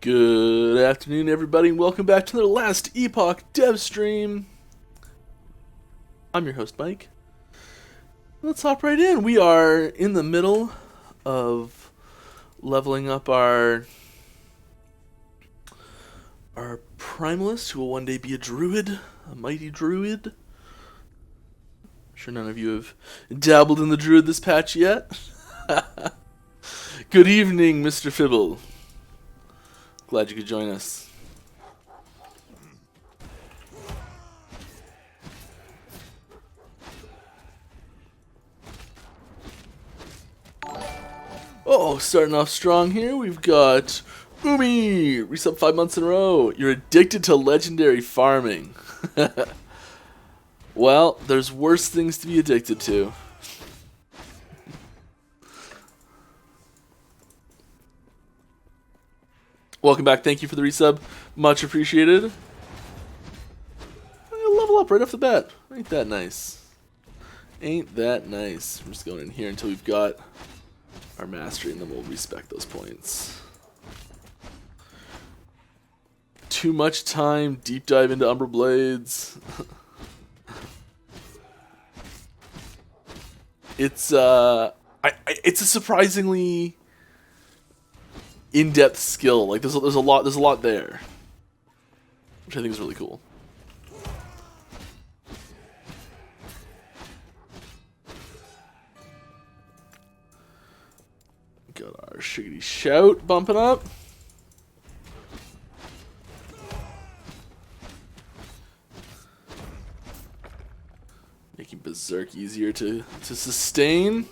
Good afternoon, everybody, and welcome back to the Last Epoch dev stream. I'm your host, Mike. Let's hop right in. We are in the middle of leveling up our primalist, who will one day be a druid, a mighty druid. I'm sure none of you have dabbled in the druid this patch yet. Good evening, Mr. Fibble. Glad you could join us. Oh, starting off strong here, we've got Umi! Resub 5 months in a row. You're addicted to legendary farming. Well, there's worse things to be addicted to. Welcome back, thank you for the resub. Much appreciated. I'm gonna level up right off the bat. Ain't that nice? Ain't that nice? I'm just going in here until we've got our mastery, and then we'll respec those points. Too much time, deep dive into Umbra Blades. It's it's a surprisingly in-depth skill. Like there's a lot there, which I think is really cool. Got our shiggity shout bumping up. Making Berserk easier to sustain.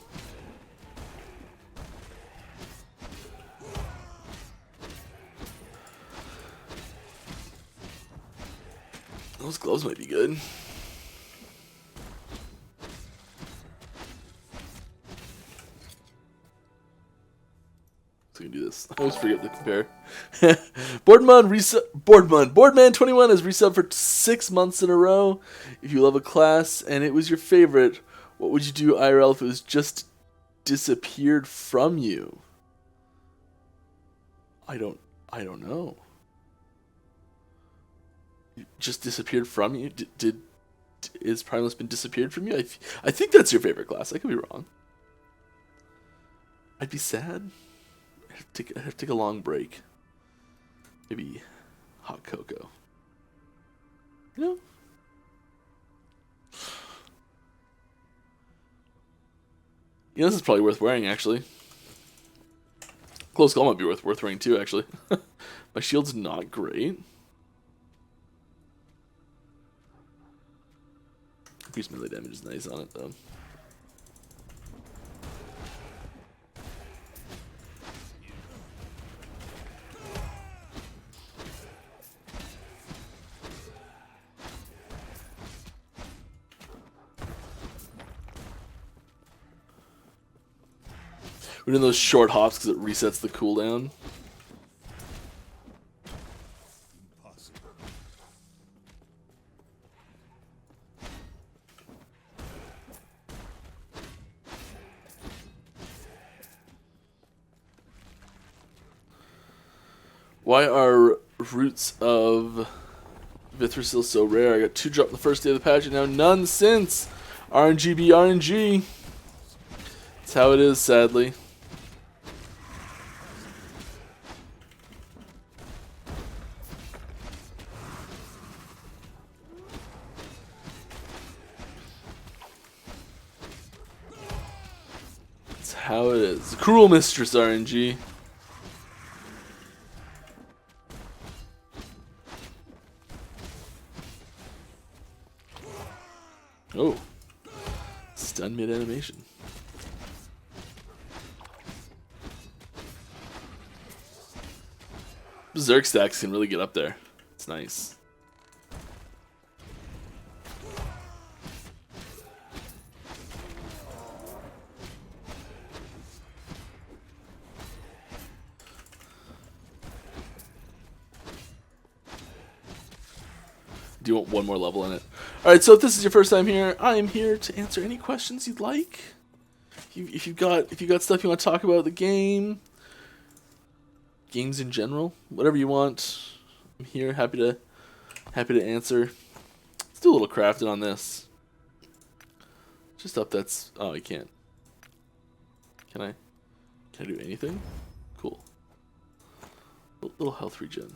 Those gloves might be good. So we can do this. I always forget to compare. Boardman21 has resubbed for 6 months in a row. If you love a class and it was your favorite, what would you do IRL if it was just disappeared from you? I don't know. Just disappeared from you? Is Primalist been disappeared from you? I think that's your favorite class. I could be wrong. I'd be sad. I'd have to take a long break. Maybe hot cocoa. You know? You know, this is probably worth wearing, actually. Close call might be worth wearing, too, actually. My shield's not great. Increased melee damage is nice on it, though. We're doing those short hops because it resets the cooldown. Why are roots of Vithrasil so rare? I got 2 dropped the first day of the patch and now none since. RNG be RNG. That's how it is, sadly. That's how it is. Cruel Mistress RNG. Oh, stun mid animation. Berserk stacks can really get up there. It's nice. Do you want one more level in it? Alright, so if this is your first time here, I am here to answer any questions you'd like. If you've got stuff you want to talk about the game, games in general, whatever you want. I'm here, happy to answer. Let's do a little crafting on this. Just stuff that's, oh, I can't. Can I do anything? Cool. Little health regen.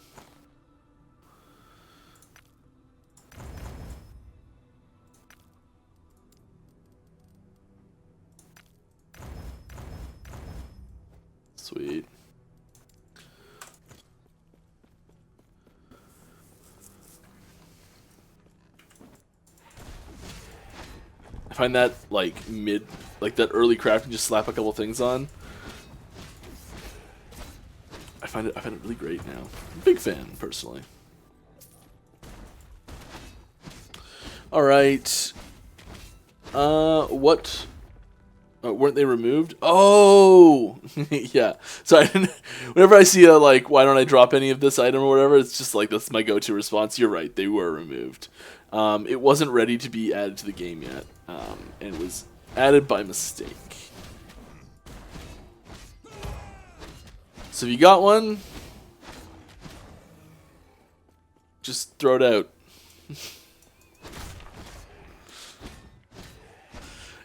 Sweet. I find that like that early crafting, just slap a couple things on. I find it really great now. Big fan, personally. All right. What? Weren't they removed? Oh, yeah. So I didn't. Whenever I see a like, why don't I drop any of this item or whatever, it's just like that's my go-to response. You're right. They were removed. It wasn't ready to be added to the game yet, and it was added by mistake. So if you got one, just throw it out.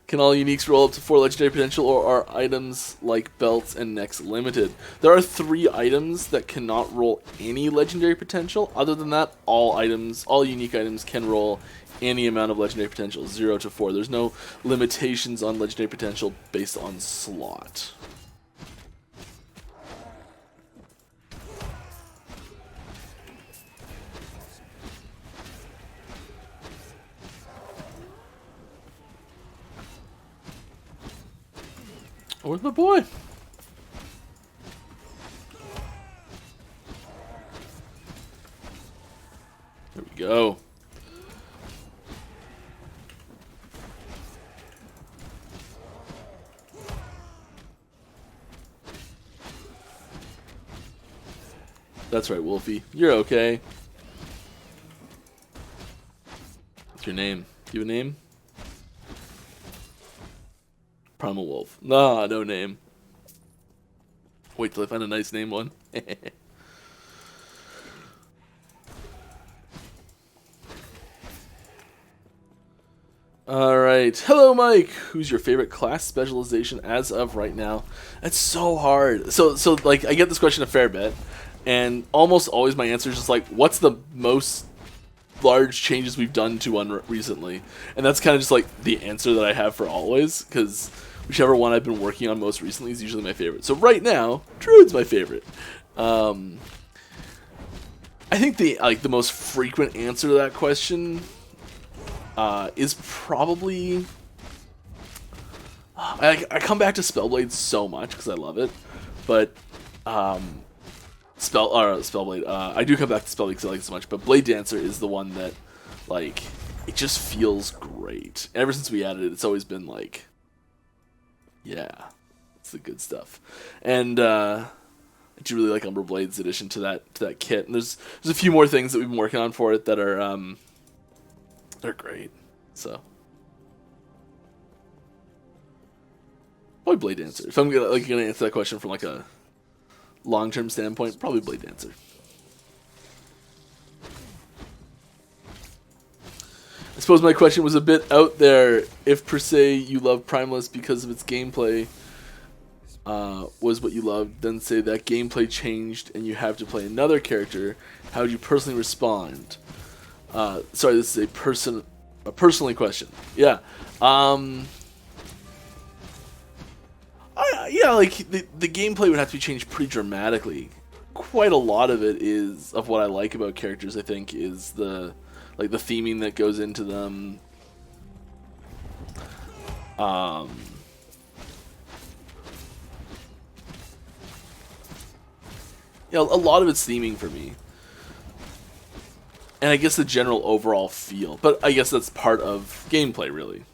Can all uniques roll up to 4 legendary potential, or are items like belts and necks limited? There are 3 items that cannot roll any legendary potential. Other than that, all unique items can roll any amount of legendary potential, 0 to 4. There's no limitations on legendary potential based on slot. Where's my boy? There we go. That's right, Wolfie. You're okay. What's your name? Do you have a name? Primal Wolf. Nah, no name. Wait till I find a nice name one. Alright. Hello, Mike. Who's your favorite class specialization as of right now? That's so hard. So like, I get this question a fair bit, and almost always my answer is just like, what's the most large changes we've done to one recently? And that's kind of just like the answer that I have for always, because whichever one I've been working on most recently is usually my favorite. So right now, Druid's my favorite. I think the most frequent answer to that question is probably I come back to Spellblade so much because I love it, but Spellblade. I do come back to Spellblade because I like it so much, but Blade Dancer is the one that like it just feels great. Ever since we added it, it's always been like, yeah, it's the good stuff. And I do really like Umber Blade's addition to that kit. And there's a few more things that we've been working on for it that are they're great. So probably Blade Dancer. If I'm gonna answer that question from like a long-term standpoint, probably Blade Dancer. I suppose my question was a bit out there. If per se you love Primalist because of its gameplay was what you loved, then say that gameplay changed and you have to play another character, how would you personally respond? Sorry, this is a personally question. Yeah. Yeah, like the gameplay would have to be changed pretty dramatically. Quite a lot of it is of what I like about characters. I think is the theming that goes into them. Yeah, a lot of it's theming for me. And I guess the general overall feel. But I guess that's part of gameplay, really.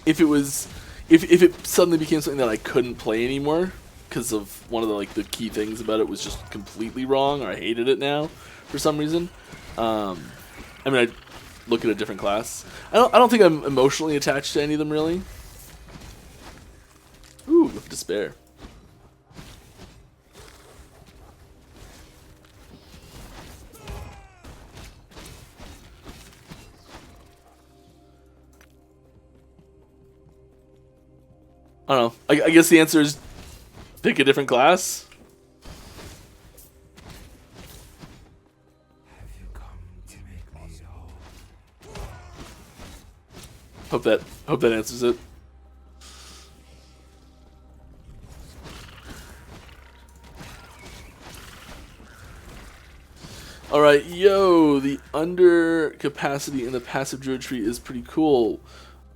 If it suddenly became something that I couldn't play anymore because of one of the key things about it was just completely wrong, or I hated it now for some reason, I mean, I'd look at a different class. I don't think I'm emotionally attached to any of them really. Despair. I don't know. I guess the answer is pick a different class. Have you come to make me whole? Hope that answers it. Alright, yo, the under capacity in the passive druid tree is pretty cool.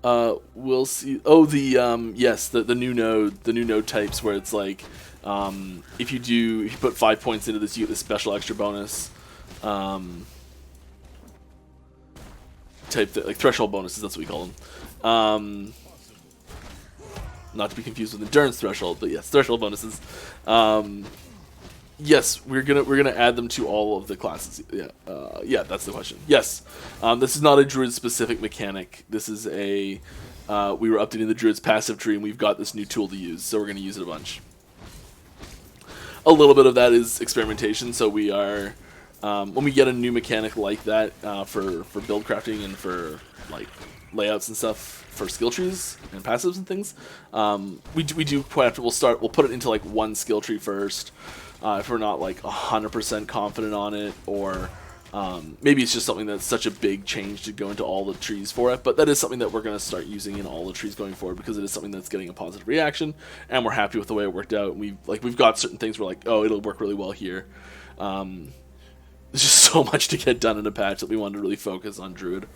We'll see. Oh, yes, the new node types where it's like, if you put 5 points into this, you get this special extra bonus. Type like threshold bonuses, that's what we call them. Not to be confused with endurance threshold, but yes, threshold bonuses. Yes, we're gonna add them to all of the classes. Yeah, that's the question. Yes, this is not a druid specific mechanic. This is a we were updating the druid's passive tree, and we've got this new tool to use, so we're gonna use it a bunch. A little bit of that is experimentation. So we are when we get a new mechanic like that for build crafting and for like layouts and stuff for skill trees and passives and things. We do quite often we'll put it into like one skill tree first. If we're not like 100% confident on it, or maybe it's just something that's such a big change to go into all the trees for it, but that is something that we're going to start using in all the trees going forward, because it is something that's getting a positive reaction, and we're happy with the way it worked out. We've got certain things we're like, oh, it'll work really well here. There's just so much to get done in a patch that we wanted to really focus on Druid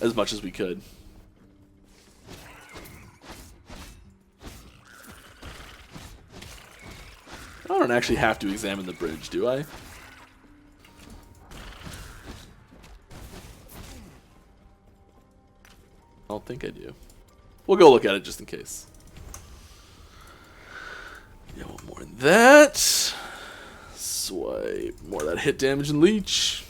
as much as we could. I don't actually have to examine the bridge, do I? I don't think I do. We'll go look at it just in case. Yeah, one more in that. Swipe. More of that hit damage and leech.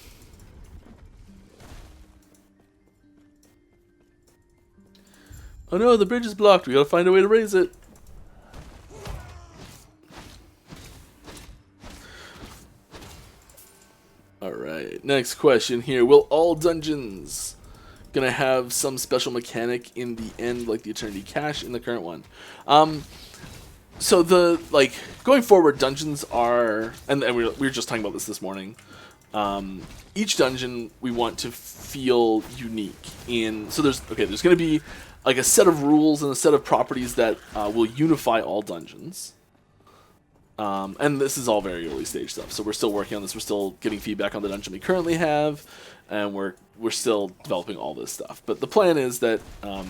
Oh no, the bridge is blocked. We gotta find a way to raise it. Alright, next question here. Will all dungeons gonna have some special mechanic in the end, like the Eternity Cache in the current one? So going forward, dungeons are, and we were just talking about this morning. Each dungeon we want to feel unique so there's gonna be like a set of rules and a set of properties that will unify all dungeons. And this is all very early stage stuff, so we're still working on this. We're still getting feedback on the dungeon we currently have, and we're still developing all this stuff. But the plan is that there'll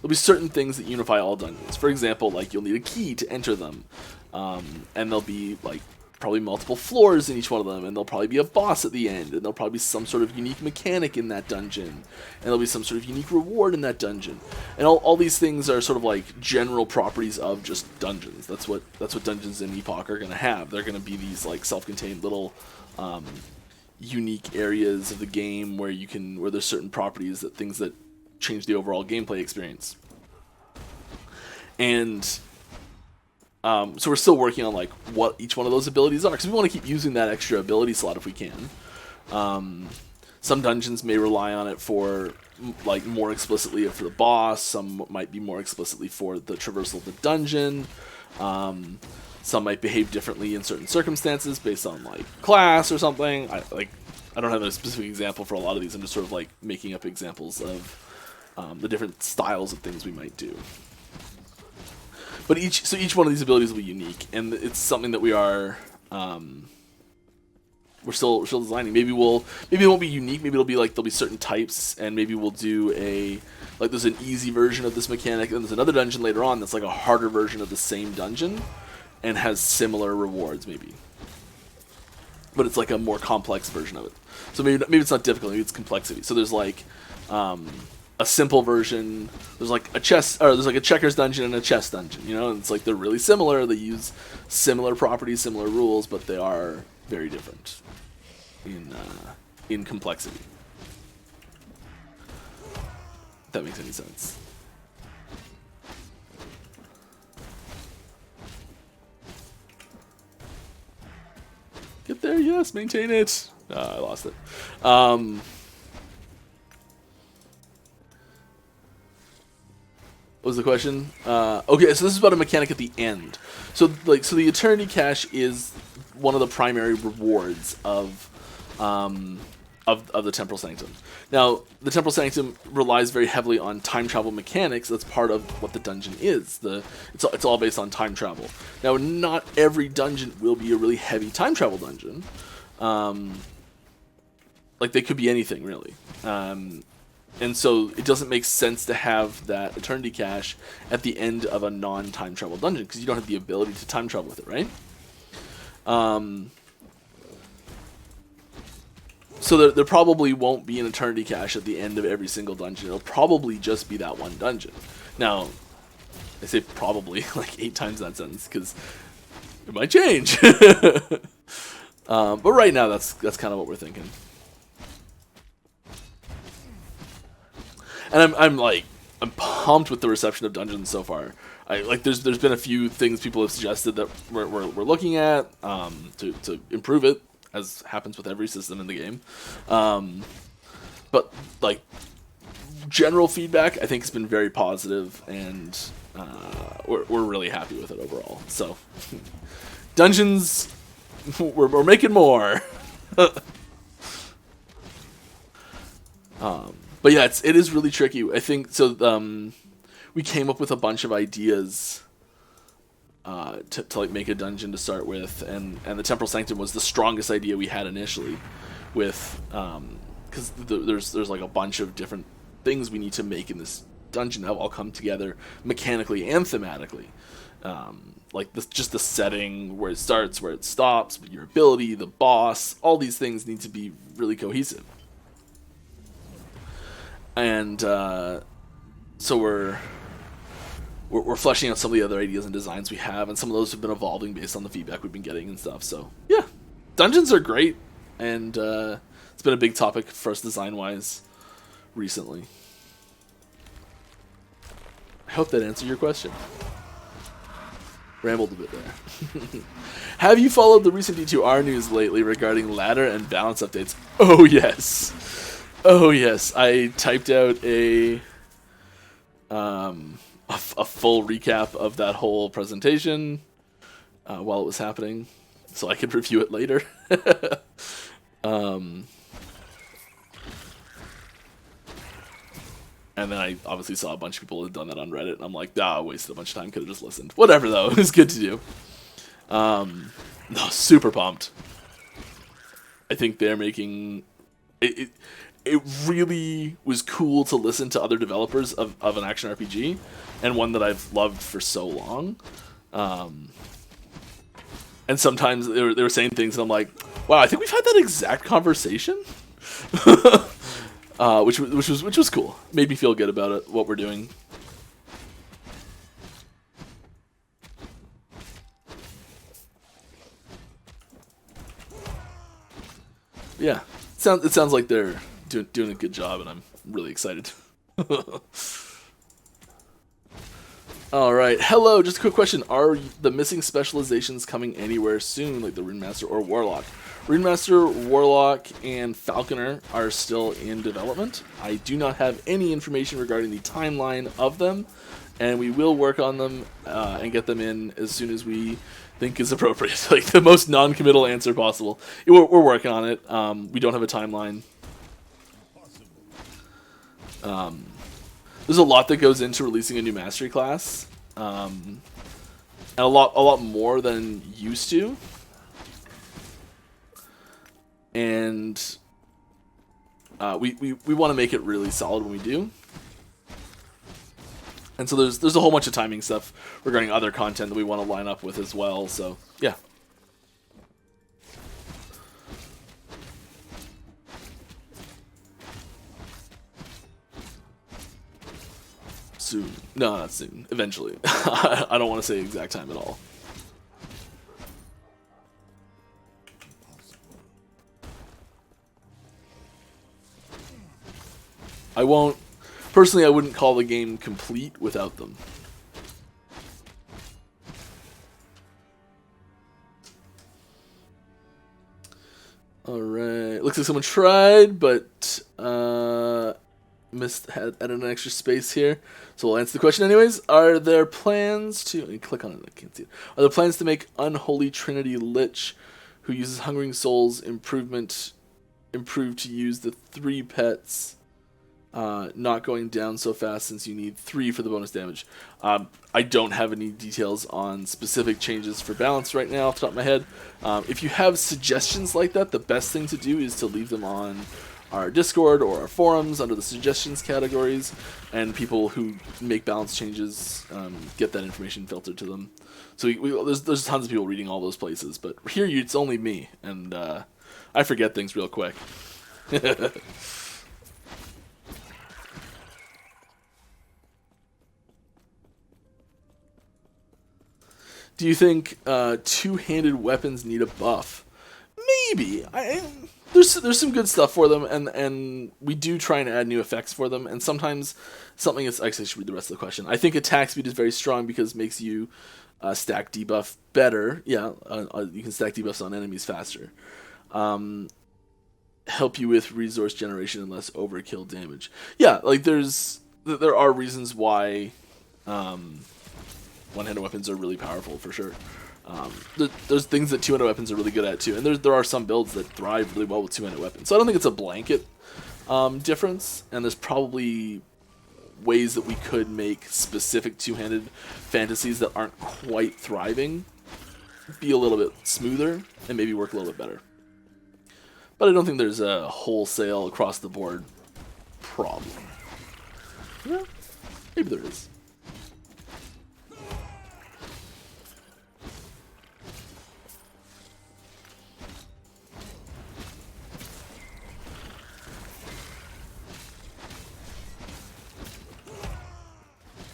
be certain things that unify all dungeons. For example, like you'll need a key to enter them, and there'll be like probably multiple floors in each one of them, and there'll probably be a boss at the end, and there'll probably be some sort of unique mechanic in that dungeon, and there'll be some sort of unique reward in that dungeon. And all these things are sort of like general properties of just dungeons. That's what dungeons in Epoch are going to have. They're going to be these like self-contained little unique areas of the game where there's certain properties, things that change the overall gameplay experience. And so we're still working on like what each one of those abilities are, because we want to keep using that extra ability slot if we can. Some dungeons may rely on it for like more explicitly for the boss. Some might be more explicitly for the traversal of the dungeon. Some might behave differently in certain circumstances based on like class or something. I don't have a specific example for a lot of these. I'm just sort of like making up examples of the different styles of things we might do. But each one of these abilities will be unique, and it's something that we're still designing. Maybe it won't be unique. Maybe it'll be like there'll be certain types, and maybe we'll do there's an easy version of this mechanic, and there's another dungeon later on that's like a harder version of the same dungeon, and has similar rewards maybe. But it's like a more complex version of it. So maybe it's not difficult. Maybe it's complexity. So there's like a simple version. There's like a checkers dungeon and a chess dungeon, and it's like they're really similar. They use similar properties, similar rules, but they are very different in complexity. If that makes any sense. yes, maintain it. I lost it. What was the question? Okay, so this is about a mechanic at the end. So the Eternity Cache is one of the primary rewards of the Temporal Sanctum. Now, the Temporal Sanctum relies very heavily on time travel mechanics. That's part of what the dungeon is. It's all based on time travel. Now, not every dungeon will be a really heavy time travel dungeon. Like, they could be anything, really. And so it doesn't make sense to have that Eternity Cache at the end of a non-time travel dungeon, because you don't have the ability to time travel with it, right? So there probably won't be an Eternity Cache at the end of every single dungeon. It'll probably just be that one dungeon. Now, I say probably like 8 times in that sentence, because it might change. But right now, that's kind of what we're thinking. And I'm pumped with the reception of dungeons so far. There's been a few things people have suggested that we're looking at to improve it, as happens with every system in the game. But like, general feedback, I think, has been very positive, and we're really happy with it overall. So dungeons, we're making more. But yeah, it is really tricky. I think so. We came up with a bunch of ideas to like make a dungeon to start with, and the Temporal Sanctum was the strongest idea we had initially, with because there's like a bunch of different things we need to make in this dungeon that all come together mechanically and thematically. Just the setting, where it starts, where it stops, your ability, the boss, all these things need to be really cohesive. And so we're fleshing out some of the other ideas and designs we have, and some of those have been evolving based on the feedback we've been getting and stuff. So yeah, dungeons are great, and it's been a big topic for us design-wise recently. I hope that answered your question. Rambled a bit there. Have you followed the recent D2R news lately regarding ladder and balance updates? Oh yes. Oh yes, I typed out a full recap of that whole presentation while it was happening, so I could review it later. And then I obviously saw a bunch of people had done that on Reddit, and I'm like, I wasted a bunch of time, could have just listened. Whatever, though, it was good to do. No, super pumped. I think they're making it. It really was cool to listen to other developers of an action RPG, and one that I've loved for so long. And sometimes they were saying things, and I'm like, wow, I think we've had that exact conversation. Which was cool. Made me feel good about it, what we're doing. Yeah, it sounds like they're doing a good job, and I'm really excited. All right, hello. Just a quick question: are the missing specializations coming anywhere soon, like the Runemaster or Warlock? Runemaster, Warlock, and Falconer are still in development. I do not have any information regarding the timeline of them, and we will work on them and get them in as soon as we think is appropriate. Like the most non-committal answer possible. We're working on it. We don't have a timeline. There's a lot that goes into releasing a new mastery class, and a lot more than used to. And we want to make it really solid when we do. And so there's a whole bunch of timing stuff regarding other content that we want to line up with as well. So yeah. Soon. No, not soon. Eventually. I don't want to say exact time at all. Personally, I wouldn't call the game complete without them. Alright. Looks like someone tried, but missed added an extra space here. So we'll answer the question anyways. Are there plans to... Let me click on it, I can't see it. Are there plans to make Unholy Trinity Lich, who uses Hungering Souls improved to use the 3 pets, not going down so fast since you need 3 for the bonus damage? I don't have any details on specific changes for balance right now off the top of my head. If you have suggestions like that, the best thing to do is to leave them on our Discord or our forums under the suggestions categories, and people who make balance changes get that information filtered to them. So there's tons of people reading all those places, but here it's only me, and I forget things real quick. Do you think two-handed weapons need a buff? Maybe. There's some good stuff for them, and we do try and add new effects for them, and sometimes something is... Actually, I should read the rest of the question. I think attack speed is very strong because it makes you stack debuff better. Yeah, you can stack debuffs on enemies faster. Help you with resource generation and less overkill damage. Yeah, like there are reasons why one-handed weapons are really powerful, for sure. There's things that two-handed weapons are really good at, too. And there are some builds that thrive really well with two-handed weapons. So I don't think it's a blanket difference. And there's probably ways that we could make specific two-handed fantasies that aren't quite thriving be a little bit smoother and maybe work a little bit better. But I don't think there's a wholesale across-the-board problem. Yeah, maybe there is.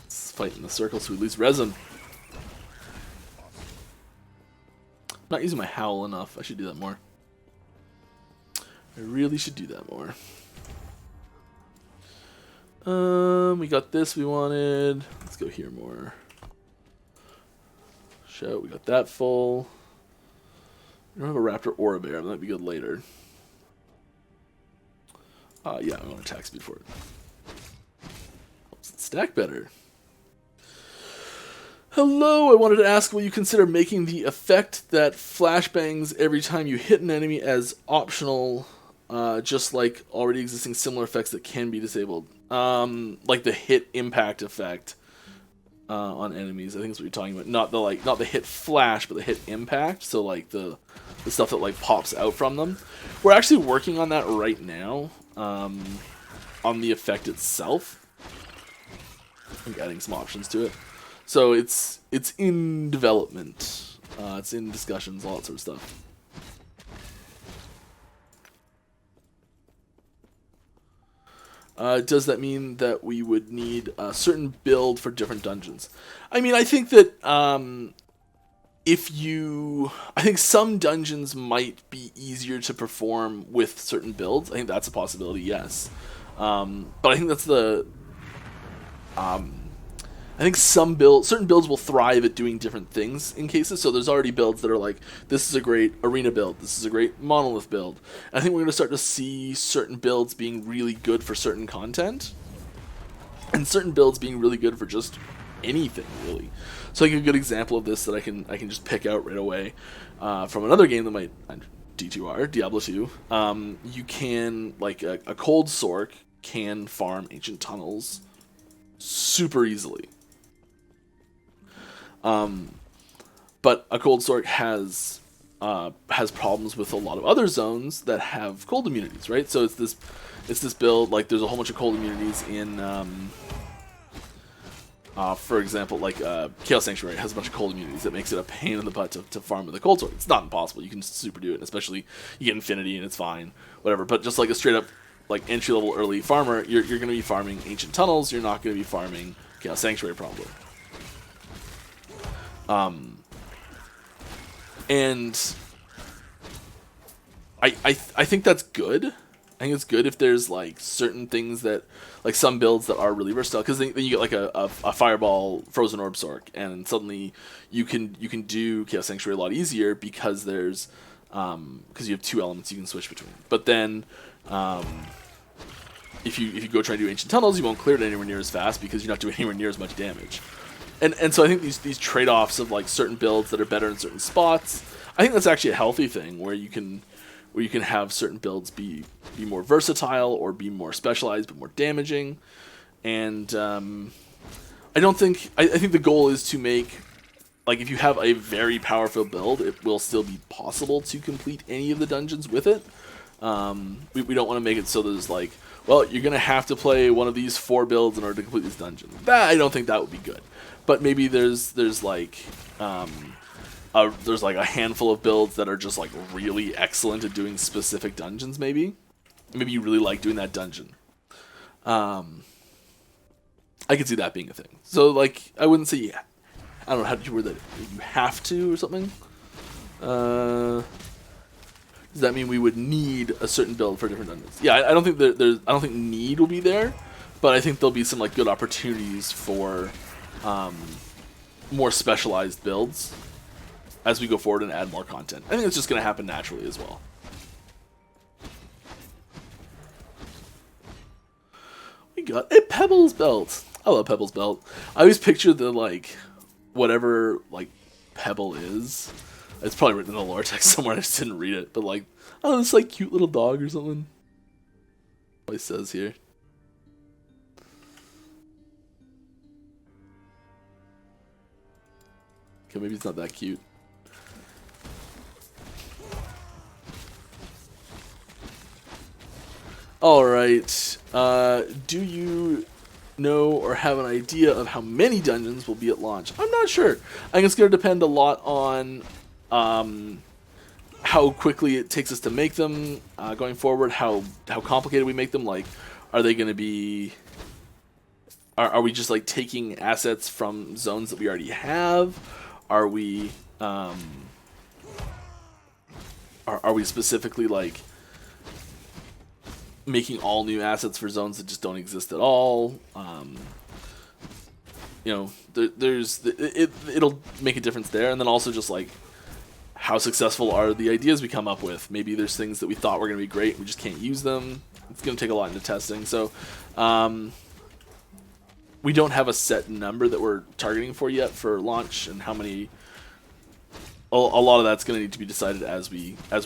Fight in the circle so we lose resin. Not using my howl enough. I should do that more. I really should do that more. We got this we wanted. Let's go here more. Shout, we got that full. We don't have a raptor or a bear. That might be good later. Yeah, I want attack speed for it. Helps it stack better. Hello, I wanted to ask, will you consider making the effect that flashbangs every time you hit an enemy as optional, just like already existing similar effects that can be disabled? Like the hit impact effect on enemies, I think that's what you're talking about. Not the hit flash, but the hit impact, so like the stuff that like pops out from them. We're actually working on that right now, on the effect itself. I think adding some options to it. So it's in development, it's in discussions, all that sort of stuff. Does that mean that we would need a certain build for different dungeons? I mean, I think that I think some dungeons might be easier to perform with certain builds. I think that's a possibility, yes. But I think that's I think certain builds will thrive at doing different things in cases. So there's already builds that are like, this is a great arena build, this is a great monolith build. And I think we're going to start to see certain builds being really good for certain content, and certain builds being really good for just anything, really. So like a good example of this that I can just pick out right away from another game that might D2R, Diablo 2. You can, like a cold sork can farm ancient tunnels super easily. But a cold sork has problems with a lot of other zones that have cold immunities, right? So it's this build, like there's a whole bunch of cold immunities in, for example, like Chaos Sanctuary has a bunch of cold immunities that makes it a pain in the butt to farm with a cold sork. It's not impossible. You can super do it, and especially you get Infinity and it's fine, whatever. But just like a straight up like entry level early farmer, you're going to be farming ancient tunnels. You're not going to be farming Chaos Sanctuary probably. And I think that's good. I think it's good if there's like certain things that, like some builds that are really versatile, because then you get like a fireball frozen orb sork, and suddenly you can do Chaos Sanctuary a lot easier because there's because you have 2 elements you can switch between. But then, if you go try to do Ancient Tunnels, you won't clear it anywhere near as fast because you're not doing anywhere near as much damage. And so I think these trade-offs of like certain builds that are better in certain spots, I think that's actually a healthy thing where you can have certain builds be more versatile or be more specialized but more damaging. And I think the goal is to make, like, if you have a very powerful build, it will still be possible to complete any of the dungeons with it. We don't want to make it so there's like, well, you're gonna have to play one of these 4 builds in order to complete this dungeon. I don't think that would be good. But maybe there's like a handful of builds that are just like really excellent at doing specific dungeons. Maybe you really like doing that dungeon. I could see that being a thing. So like, I wouldn't say, I don't know how did you word that, you have to or something. Does that mean we would need a certain build for different dungeons? Yeah, I don't think I don't think need will be there, but I think there'll be some like good opportunities for more specialized builds as we go forward and add more content. I think it's just going to happen naturally as well. We got a Pebbles belt. I love Pebbles belt. I always picture the like whatever like Pebble is. It's probably written in the lore text somewhere. I just didn't read it, but like, oh, this like cute little dog or something. What it says here. Okay, maybe it's not that cute. Alright, do you know or have an idea of how many dungeons will be at launch? I'm not sure. I think it's going to depend a lot on how quickly it takes us to make them going forward, how complicated we make them. Like, are they going to be... Are we just like taking assets from zones that we already have? Are we are we specifically like making all new assets for zones that just don't exist at all? You know, it'll make a difference there, and then also just like how successful are the ideas we come up with. Maybe there's things that we thought were going to be great, we just can't use them. It's going to take a lot into testing. So we don't have a set number that we're targeting for yet for launch, and how many. A lot of that's going to need to be decided as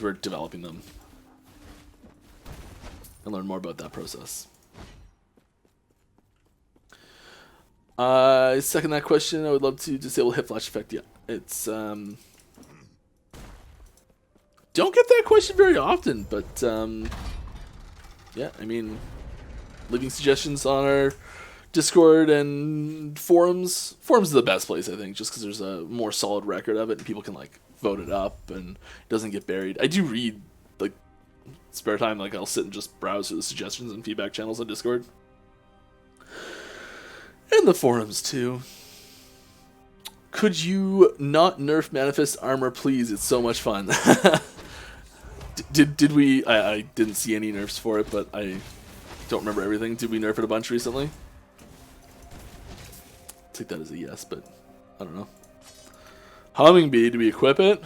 we're developing them, and learn more about that process. Second that question, I would love to disable hit flash effect. Yeah, it's don't get that question very often, but yeah, I mean, leaving suggestions on our Discord and forums. Forums is the best place, I think, just because there's a more solid record of it and people can like vote it up and it doesn't get buried. I do read like spare time, like I'll sit and just browse through the suggestions and feedback channels on Discord and the forums too. Could you not nerf Manifest armor, please? It's so much fun. Did we? I didn't see any nerfs for it, but I don't remember everything. Did we nerf it a bunch recently? Take that as a yes, but I don't know. Humming Bee, do we equip it?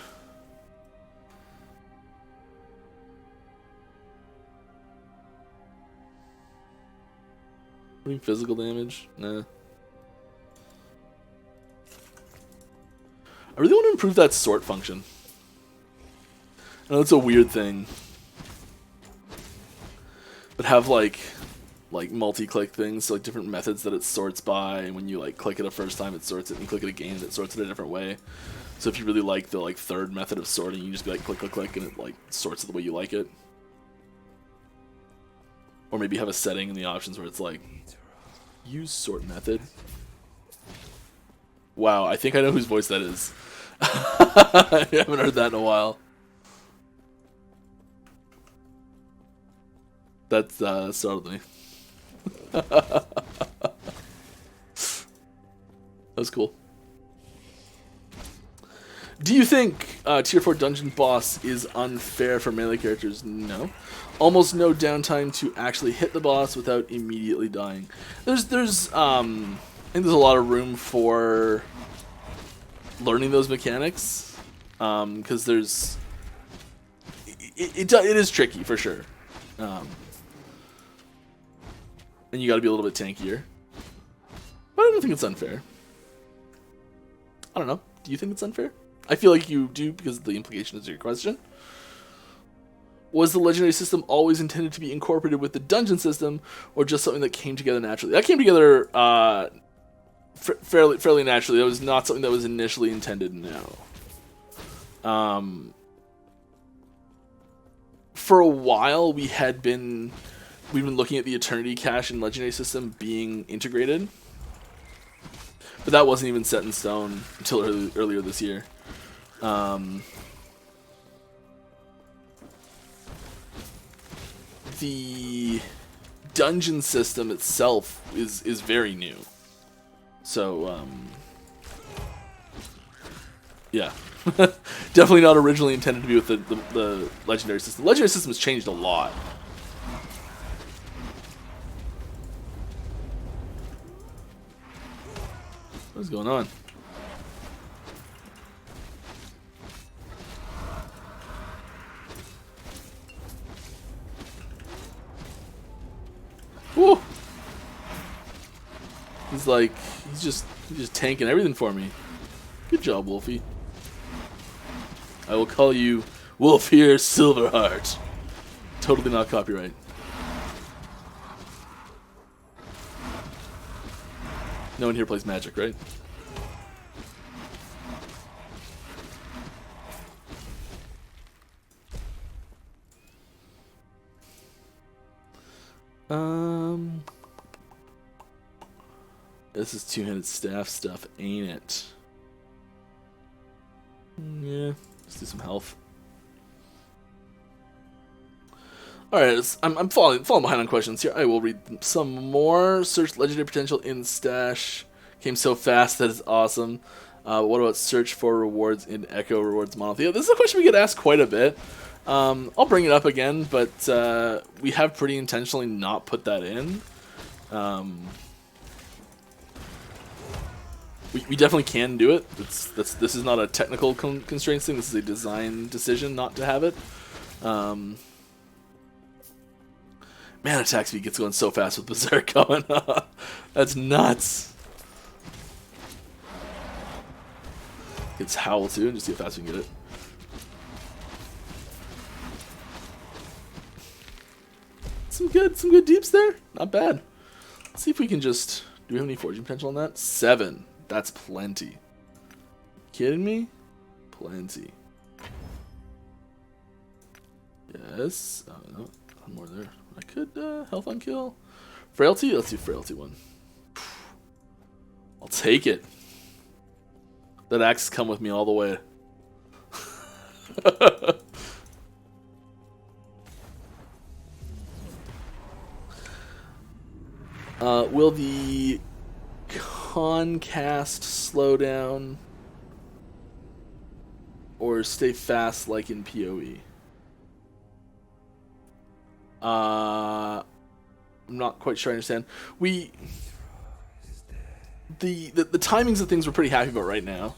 Any physical damage? Nah. I really want to improve that sort function. I know it's a weird thing, but have like multi-click things, so like different methods that it sorts by, and when you like click it a first time it sorts it, and you click it again it sorts it a different way. So if you really like the like third method of sorting, you just be like click click click and it like sorts it the way you like it. Or maybe have a setting in the options where it's like use sort method. Wow, I think I know whose voice that is. I haven't heard that in a while. That's startled me. That was cool. Do you think Tier 4 dungeon boss is unfair for melee characters? No. Almost no downtime to actually hit the boss without immediately dying. I think there's a lot of room for learning those mechanics, because there's it is tricky for sure. And you got to be a little bit tankier. But I don't think it's unfair. I don't know. Do you think it's unfair? I feel like you do because the implication is your question. Was the legendary system always intended to be incorporated with the dungeon system, or just something that came together naturally? That came together fairly naturally. That was not something that was initially intended. No. For a while, we've been looking at the Eternity Cache and legendary system being integrated. But that wasn't even set in stone until earlier this year. The dungeon system itself is very new. So, yeah. Definitely not originally intended to be with the legendary system. The legendary system has changed a lot. What's going on? Woo! He's just tanking everything for me. Good job, Wolfie. I will call you Wolf here, Silverheart. Totally not copyright. No one here plays Magic, right? This is two-handed staff stuff, ain't it? Yeah, let's do some health. Alright, I'm falling behind on questions here. I will read some more. Search legendary potential in stash. Came so fast that it's awesome. What about search for rewards in Echo rewards Monolith? Yeah, this is a question we get asked quite a bit. I'll bring it up again, but we have pretty intentionally not put that in. We definitely can do it. This is not a technical constraints thing. This is a design decision not to have it. Man, attack speed gets going so fast with Berserk going. That's nuts. It's Howl too, and just see how fast we can get it. Some good deeps there. Not bad. Let's see if we can just. Do we have any forging potential on that? 7. That's plenty. Kidding me? Plenty. Yes. Oh no, one more there. I could health on kill. Frailty? Let's do frailty one. I'll take it. That axe come with me all the way. Will the concast slow down or stay fast like in PoE? I'm not quite sure I understand. The timings of things we're pretty happy about right now.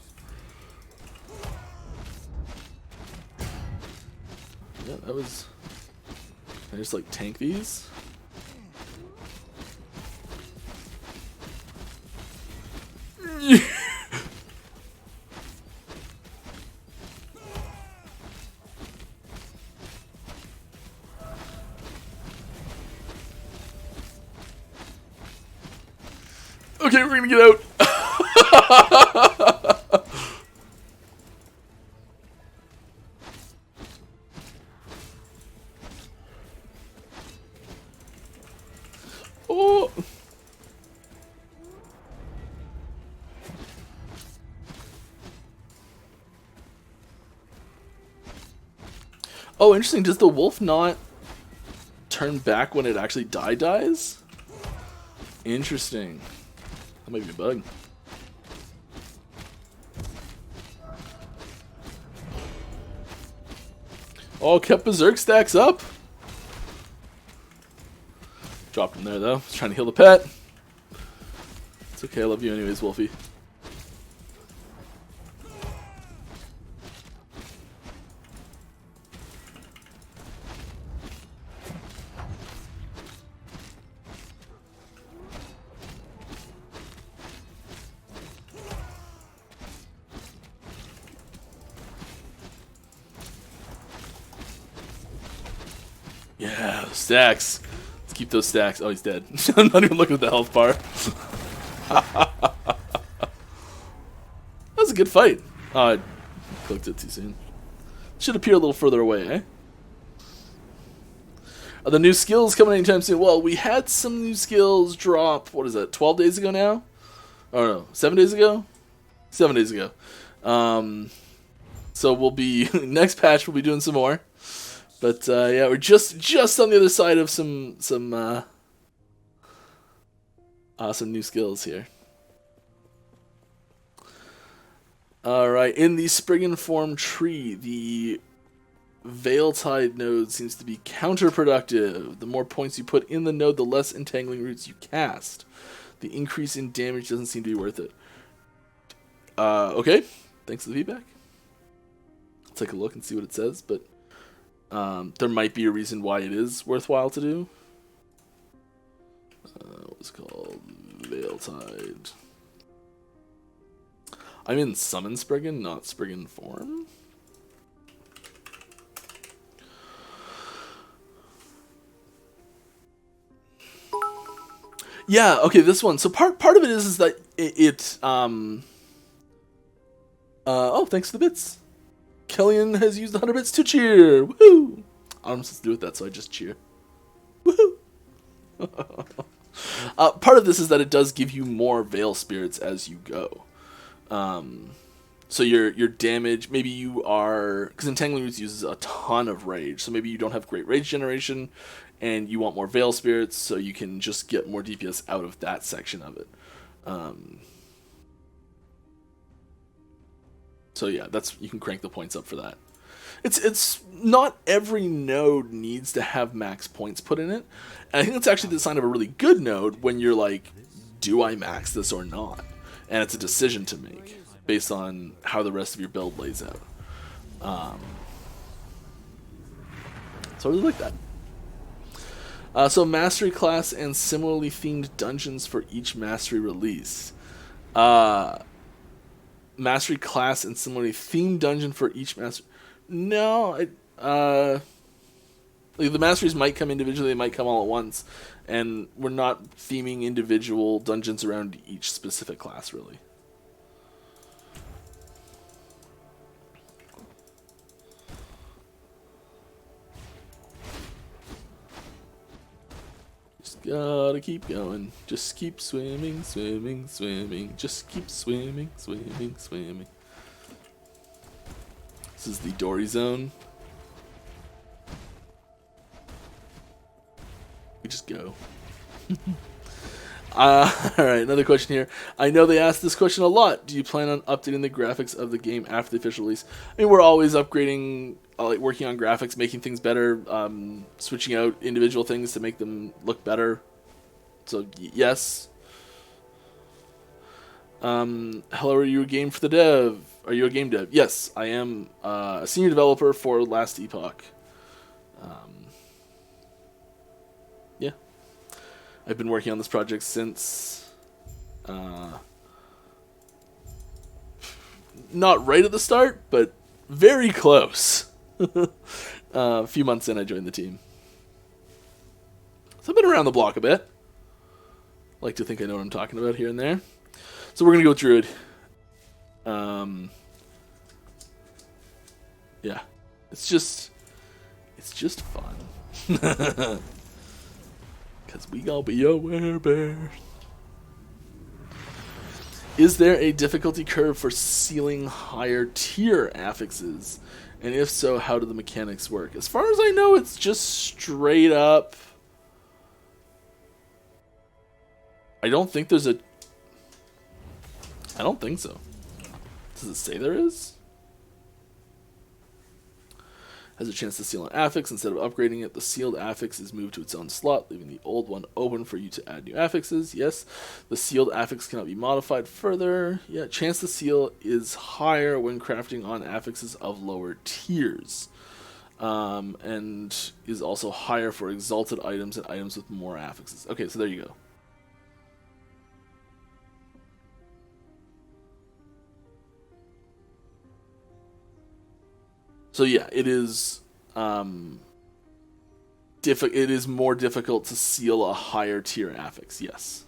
Yeah, that was. Can I just like tank these? Okay, we're gonna get out. Oh. Oh, interesting. Does the wolf not turn back when it actually dies? Interesting. That might be a bug. Oh, kept Berserk stacks up. Dropped him there, though. Was trying to heal the pet. It's okay, I love you anyways, Wolfie. Yeah, stacks. Let's keep those stacks. Oh, he's dead. I'm not even looking at the health bar. That was a good fight. Oh, I clicked it too soon. Should appear a little further away, eh? Are the new skills coming anytime soon? Well, we had some new skills drop, what is that, 12 days ago now? Oh no, 7 days ago? 7 days ago. So we'll be, next patch we'll be doing some more. But yeah, we're just on the other side of some new skills here. Alright, in the Spriggan form tree, the Veiltide node seems to be counterproductive. The more points you put in the node, the less entangling roots you cast. The increase in damage doesn't seem to be worth it. Okay, thanks for the feedback. I'll take a look and see what it says, but there might be a reason why it is worthwhile to do. What was it called? Veiltide. I'm in Summon Spriggan, not Spriggan form. Yeah, okay, this one. So part of it is that oh, thanks for the bits. Kellyan has used 100 bits to cheer. Woohoo! I'm supposed to do with that, so I just cheer. Woohoo! Part of this is that it does give you more Veil Spirits as you go. So your damage, maybe you are, because Entangling Roots uses a ton of rage, so maybe you don't have great rage generation, and you want more Veil Spirits, so you can just get more DPS out of that section of it. So yeah, you can crank the points up for that. It's not every node needs to have max points put in it, and I think that's actually the sign of a really good node when you're like, do I max this or not? And it's a decision to make based on how the rest of your build lays out. So I really like that. So mastery class and similarly themed dungeons for each mastery release. Mastery class and similarly themed dungeon for each mastery. No, like the masteries might come individually, they might come all at once, and we're not theming individual dungeons around each specific class, really. Just gotta keep going. Just keep swimming, swimming, swimming. Just keep swimming, swimming, swimming. This is the Dory zone. We just go. Alright, another question here. I know they asked this question a lot. Do you plan on updating the graphics of the game after the official release? I mean, we're always upgrading, like working on graphics, making things better, switching out individual things to make them look better. So, yes. Hello, are you a game for the dev? Are you a game dev? Yes, I am a senior developer for Last Epoch. Yeah. I've been working on this project since not right at the start, but very close. A few months in, I joined the team. So I've been around the block a bit. Like to think I know what I'm talking about here and there. So we're going to go with Druid. Yeah. It's just fun. Because we gonna be a werebear. Is there a difficulty curve for sealing higher tier affixes? And if so, how do the mechanics work? As far as I know, it's just straight up. I don't think there's a... I don't think so. Does it say there is? Has a chance to seal an affix. Instead of upgrading it, the sealed affix is moved to its own slot, leaving the old one open for you to add new affixes. Yes, the sealed affix cannot be modified further. Yeah, chance to seal is higher when crafting on affixes of lower tiers. And is also higher for exalted items and items with more affixes. Okay, so there you go. So yeah, it is it is more difficult to seal a higher tier affix. Yes,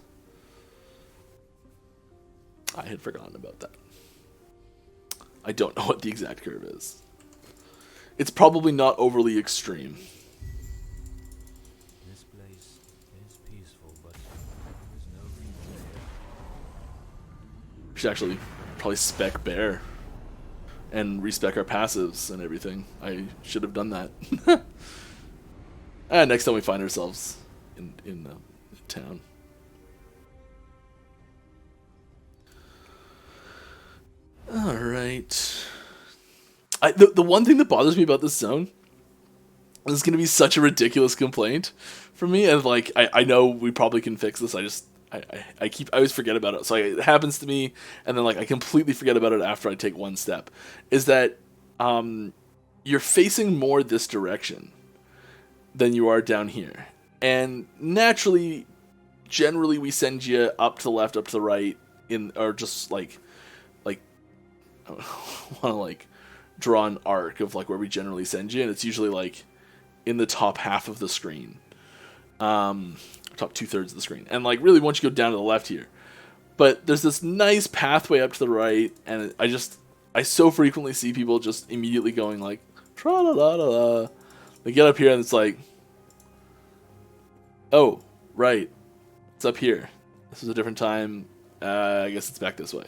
I had forgotten about that. I don't know what the exact curve is. It's probably not overly extreme. This place is peaceful, but there's no future here. We should actually probably spec bear and respec our passives and everything. I should have done that. And next time we find ourselves in town. All right. The one thing that bothers me about this zone, this is going to be such a ridiculous complaint for me, and like I know we probably can fix this. I always forget about it. So it happens to me, and then like I completely forget about it after I take one step. Is that you're facing more this direction than you are down here, and naturally, generally we send you up to the left, up to the right, or just like I want to like draw an arc of like where we generally send you, and it's usually like in the top half of the screen, top 2/3 of the screen, and like really once you go down to the left here, but there's this nice pathway up to the right, and I so frequently see people just immediately going like tra la la la la. They get up here and it's like, oh right, it's up here. This is a different time. I guess it's back this way.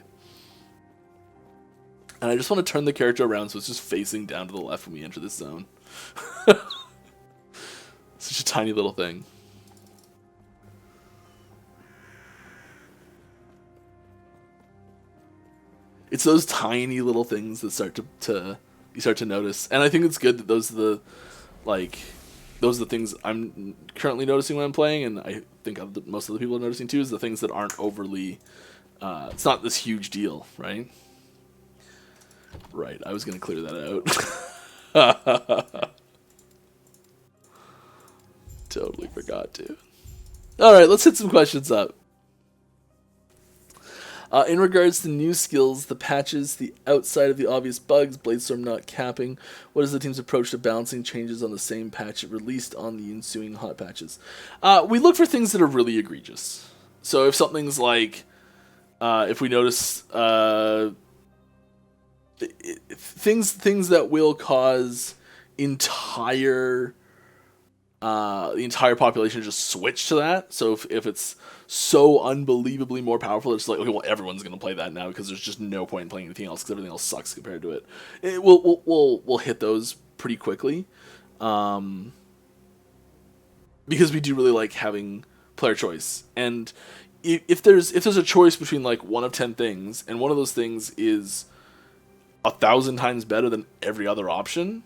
And I just want to turn the character around so it's just facing down to the left when we enter this zone. Such a tiny little thing. It's those tiny little things that you start to notice. And I think it's good that those are the things I'm currently noticing when I'm playing, and I think most of the people are noticing too, is the things that aren't overly it's not this huge deal, right? Right, I was going to clear that out. Totally forgot to. Alright, let's hit some questions up. In regards to new skills, the patches, the outside of the obvious bugs, Bladestorm not capping, what is the team's approach to balancing changes on the same patch released on the ensuing hot patches? We look for things that are really egregious. So if something's like, if we notice things that will cause the entire population to just switch to that. So if it's so unbelievably more powerful, it's like, okay, well, everyone's going to play that now because there's just no point in playing anything else because everything else sucks compared to it. We'll hit those pretty quickly, because we do really like having player choice. And if there's a choice between like 1 of 10 things, and one of those things is 1,000 times better than every other option,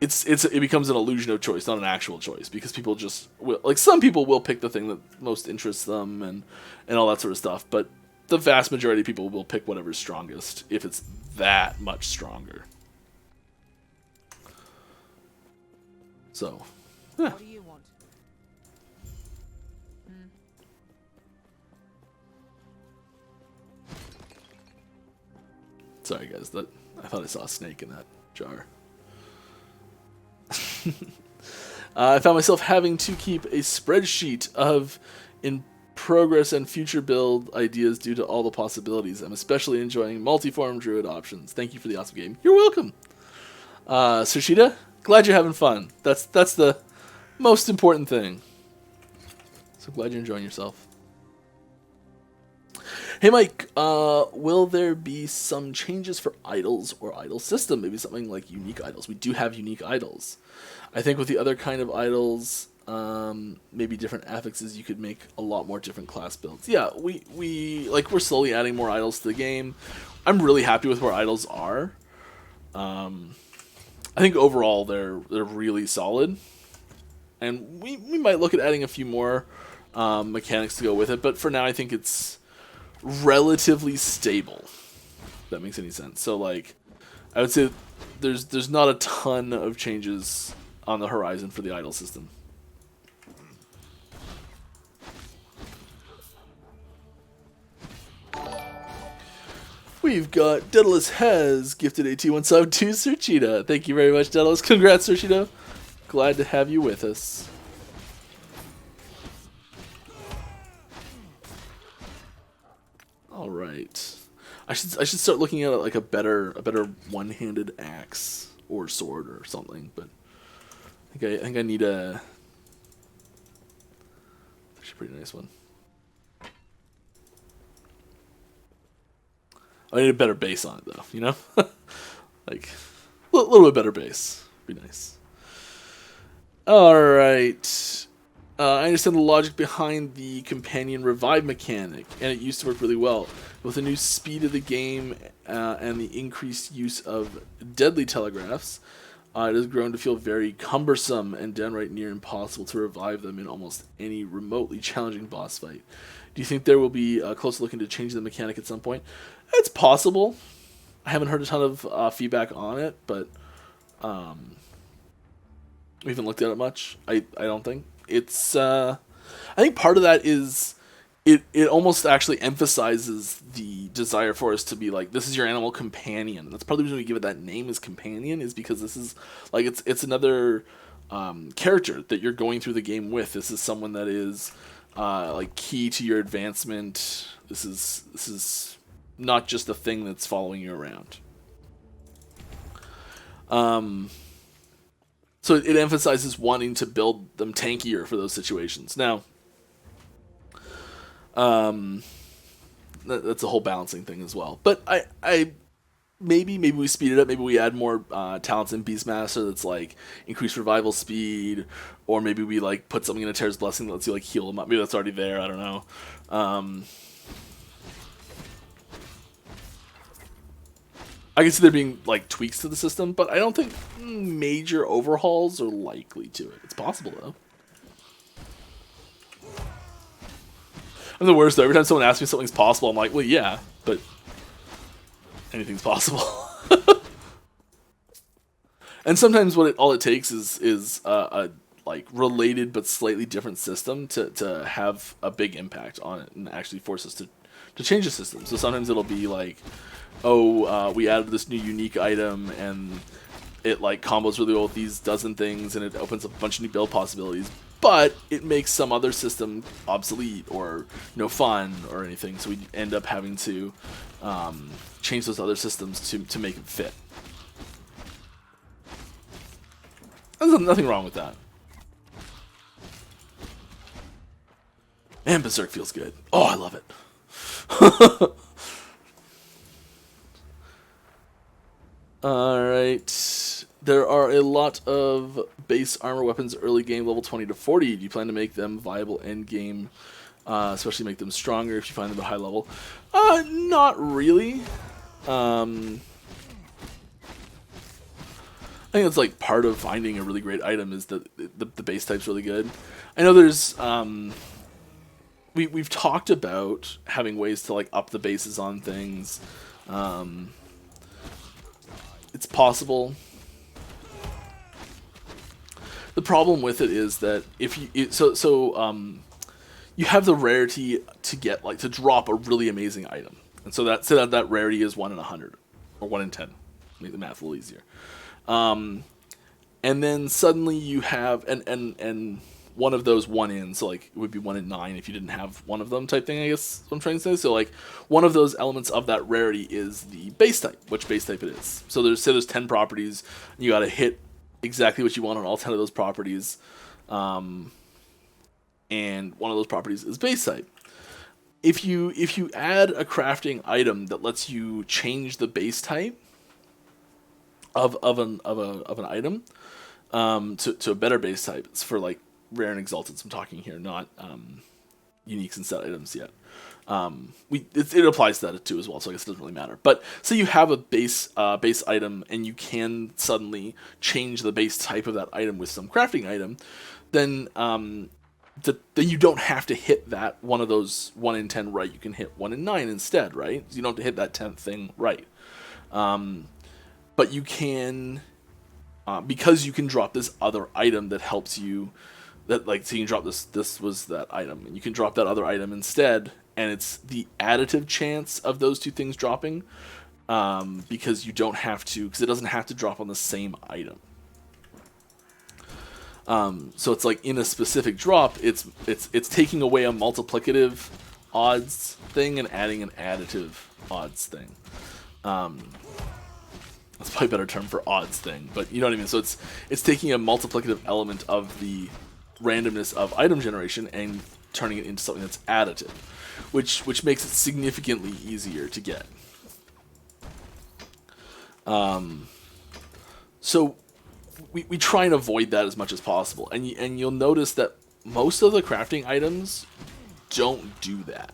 it becomes an illusion of choice, not an actual choice, because people just will, like, some people will pick the thing that most interests them and all that sort of stuff, but the vast majority of people will pick whatever's strongest if it's that much stronger. So, yeah. What do you want? Sorry guys, I thought I saw a snake in that jar. I found myself having to keep a spreadsheet of in progress and future build ideas due to all the possibilities. I'm especially enjoying multi-form Druid options. Thank you for the awesome game. You're welcome. Sushita, glad you're having fun. That's the most important thing. So glad you're enjoying yourself. Hey Mike, will there be some changes for idols or idol system? Maybe something like unique idols. We do have unique idols. I think with the other kind of idols, maybe different affixes, you could make a lot more different class builds. Yeah, we're slowly adding more idols to the game. I'm really happy with where idols are. I think overall they're really solid, and we might look at adding a few more mechanics to go with it. But for now, I think it's relatively stable, if that makes any sense. So like, I would say there's not a ton of changes on the horizon for the idol system. We've got Daedalus has gifted a T1 sub to Surchita. Thank you very much, Daedalus. Congrats, Surchita. Glad to have you with us. All right. I should start looking at like a better one-handed axe or sword or something. But I think I need a. Actually, a pretty nice one. I need a better base on it though. You know, like a little bit better base. Be nice. All right. I understand the logic behind the companion revive mechanic, and it used to work really well. With the new speed of the game and the increased use of deadly telegraphs, it has grown to feel very cumbersome and downright near impossible to revive them in almost any remotely challenging boss fight. Do you think there will be a close look into changing the mechanic at some point? It's possible. I haven't heard a ton of feedback on it, but we haven't looked at it much. I don't think. It's I think part of that is it almost actually emphasizes the desire for us to be like, this is your animal companion. That's part of the reason we give it that name as companion, is because this is like it's another character that you're going through the game with. This is someone that is like key to your advancement. This is not just a thing that's following you around. So it emphasizes wanting to build them tankier for those situations. Now, that's a whole balancing thing as well. But I maybe we speed it up. Maybe we add more talents in Beastmaster that's like increased revival speed, or maybe we like put something in Eterra's Blessing that lets you like heal them up. Maybe that's already there. I don't know. I can see there being like tweaks to the system, but I don't think major overhauls are likely to it. It's possible though. I'm the worst though. Every time someone asks me if something's possible, I'm like, well, yeah, but anything's possible. And sometimes all it takes is a like related but slightly different system to have a big impact on it and actually force us to change the system. So sometimes it'll be like, we added this new unique item and it like combos really well with these dozen things and it opens up a bunch of new build possibilities, but it makes some other system obsolete or no fun or anything, so we end up having to change those other systems to make it fit. There's nothing wrong with that. And Berserk feels good. Oh, I love it. Alright. There are a lot of base armor weapons early game, level 20 to 40. Do you plan to make them viable end game? Especially make them stronger if you find them at high level? Not really. I think it's like part of finding a really great item is that the base type's really good. I know there's we've talked about having ways to like up the bases on things. It's possible. The problem with it is that if you you have the rarity to get like to drop a really amazing item, and so that rarity is 1 in 100 or 1 in 10. Make the math a little easier. And then suddenly you have and one of those 1 in, so like it would be 1 in 9 if you didn't have one of them type thing, I guess what I'm trying to say. So like one of those elements of that rarity is the base type, which base type it is. So there's 10 properties, and you got to hit exactly what you want on all 10 of those properties, and one of those properties is base type. If you add a crafting item that lets you change the base type of an item to a better base type, it's for like rare and exalted. I'm talking here, not uniques and set items yet. It applies to that too as well, so I guess it doesn't really matter. But say you have a base item and you can suddenly change the base type of that item with some crafting item, then then you don't have to hit that one of those 1 in 10 right. You can hit 1 in 9 instead, right? So you don't have to hit that 10th thing right. But you can, because you can drop this other item that helps you. That like so you can drop this was that item, and you can drop that other item instead, and it's the additive chance of those two things dropping, because you don't have to, because it doesn't have to drop on the same item. So it's like in a specific drop, it's taking away a multiplicative odds thing and adding an additive odds thing. That's probably a better term for odds thing, but you know what I mean. So it's taking a multiplicative element of the randomness of item generation and turning it into something that's additive, which makes it significantly easier to get. So we try and avoid that as much as possible, and you'll notice that most of the crafting items don't do that,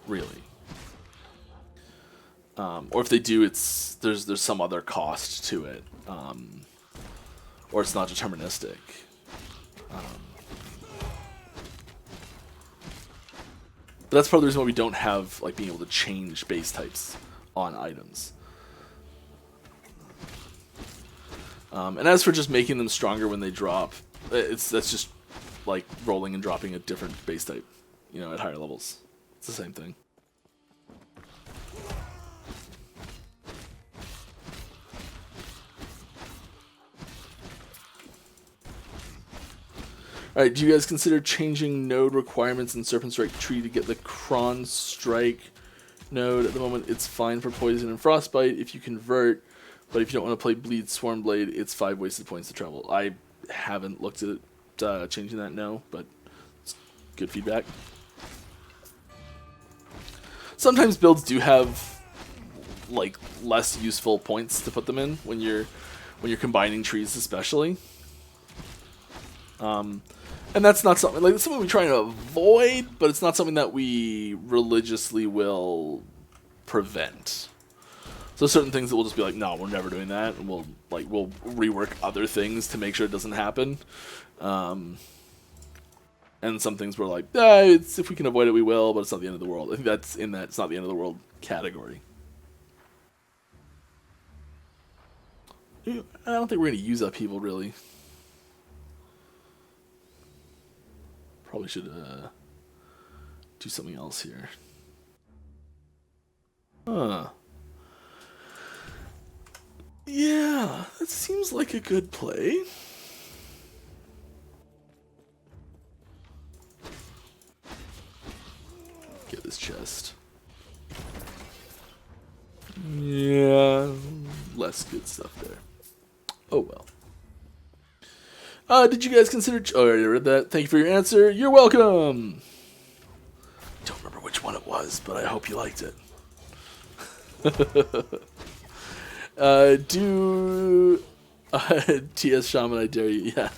really. Or if they do, there's some other cost to it, or it's not deterministic. But that's part of the reason why we don't have like being able to change base types on items. And as for just making them stronger when they drop, that's just like rolling and dropping a different base type, you know, at higher levels. It's the same thing. Alright, do you guys consider changing node requirements in Serpent Strike Tree to get the Cron Strike node? At the moment, it's fine for Poison and Frostbite if you convert, but if you don't want to play Bleed Swarmblade, it's 5 wasted points to travel. I haven't looked at changing that, no, but it's good feedback. Sometimes builds do have like less useful points to put them in when you're combining trees, especially. And that's not something like it's something we try to avoid, but it's not something that we religiously will prevent. So certain things that we'll just be like, no, we're never doing that, and we'll rework other things to make sure it doesn't happen. And some things we're like, it's if we can avoid it, we will, but it's not the end of the world. I think that's in that it's not the end of the world category. I don't think we're going to use upheaval really. Probably should do something else here. Huh. Yeah, that seems like a good play. Get this chest. Yeah, less good stuff there. Oh well. Did you guys consider... Oh, I already read that. Thank you for your answer. You're welcome. Don't remember which one it was, but I hope you liked it. TS Shaman, I dare you. Yeah.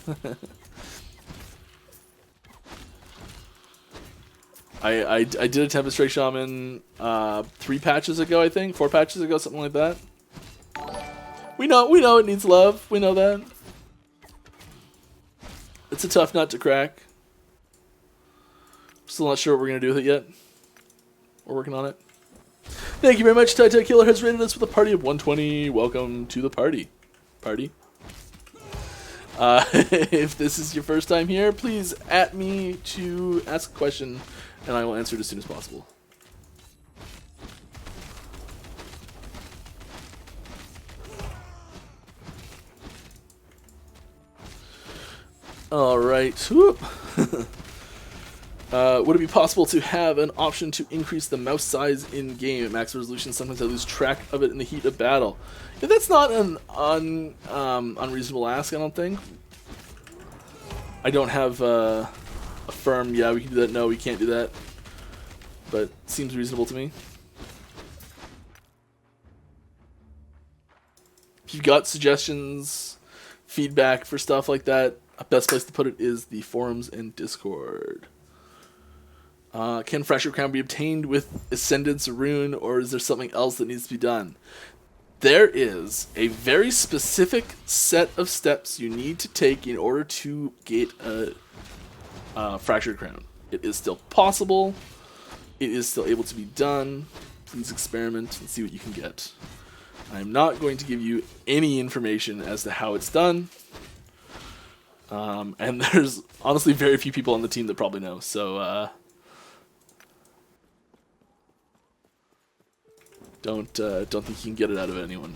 I did a Tempest Strike Shaman 3 patches ago, I think. 4 patches ago, something like that. We know it needs love. We know that. It's a tough nut to crack. Still not sure what we're going to do with it yet. We're working on it. Thank you very much. Tite Killer has rated us with a party of 120. Welcome to the party. If this is your first time here, please @ me to ask a question, and I will answer it as soon as possible. Alright. Would it be possible to have an option to increase the mouse size in game at max resolution? Sometimes I lose track of it in the heat of battle. Yeah, that's not an unreasonable ask, I don't think. I don't have a firm, yeah, we can do that, no, we can't do that. But it seems reasonable to me. If you've got suggestions, feedback for stuff like that, the best place to put it is the forums and Discord. Can Fractured Crown be obtained with Ascendance Rune, or is there something else that needs to be done? There is a very specific set of steps you need to take in order to get a Fractured Crown. It is still possible. It is still able to be done. Please experiment and see what you can get. I'm not going to give you any information as to how it's done. And there's honestly very few people on the team that probably know, so don't think you can get it out of anyone.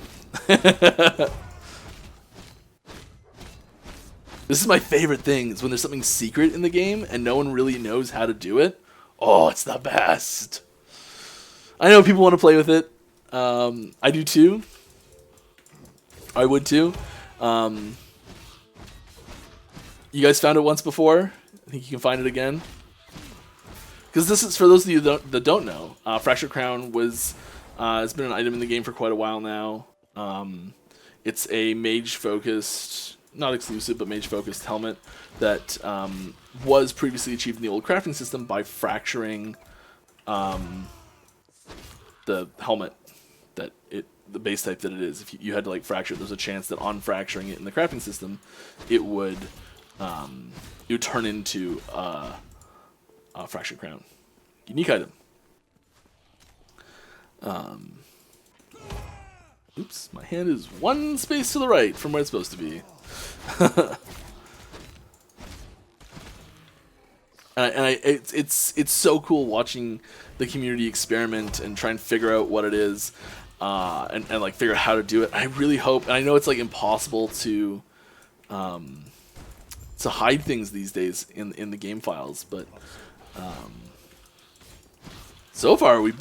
This is my favorite thing, is when there's something secret in the game and no one really knows how to do it. Oh, it's the best. I know people want to play with it. I do too. I would too. You guys found it once before. I think you can find it again. Because this is, for those of you that don't know, Fractured Crown has been an item in the game for quite a while now. It's a mage-focused, not exclusive, but mage-focused helmet that was previously achieved in the old crafting system by fracturing the helmet, the base type that it is. If you had to like fracture it, there's a chance that on fracturing it in the crafting system, it would turn into a Fractured Crown. Unique item. Oops, my hand is one space to the right from where it's supposed to be. It's so cool watching the community experiment and try and figure out what it is, and like figure out how to do it. I really hope, and I know it's like impossible to hide things these days in the game files, but so far we've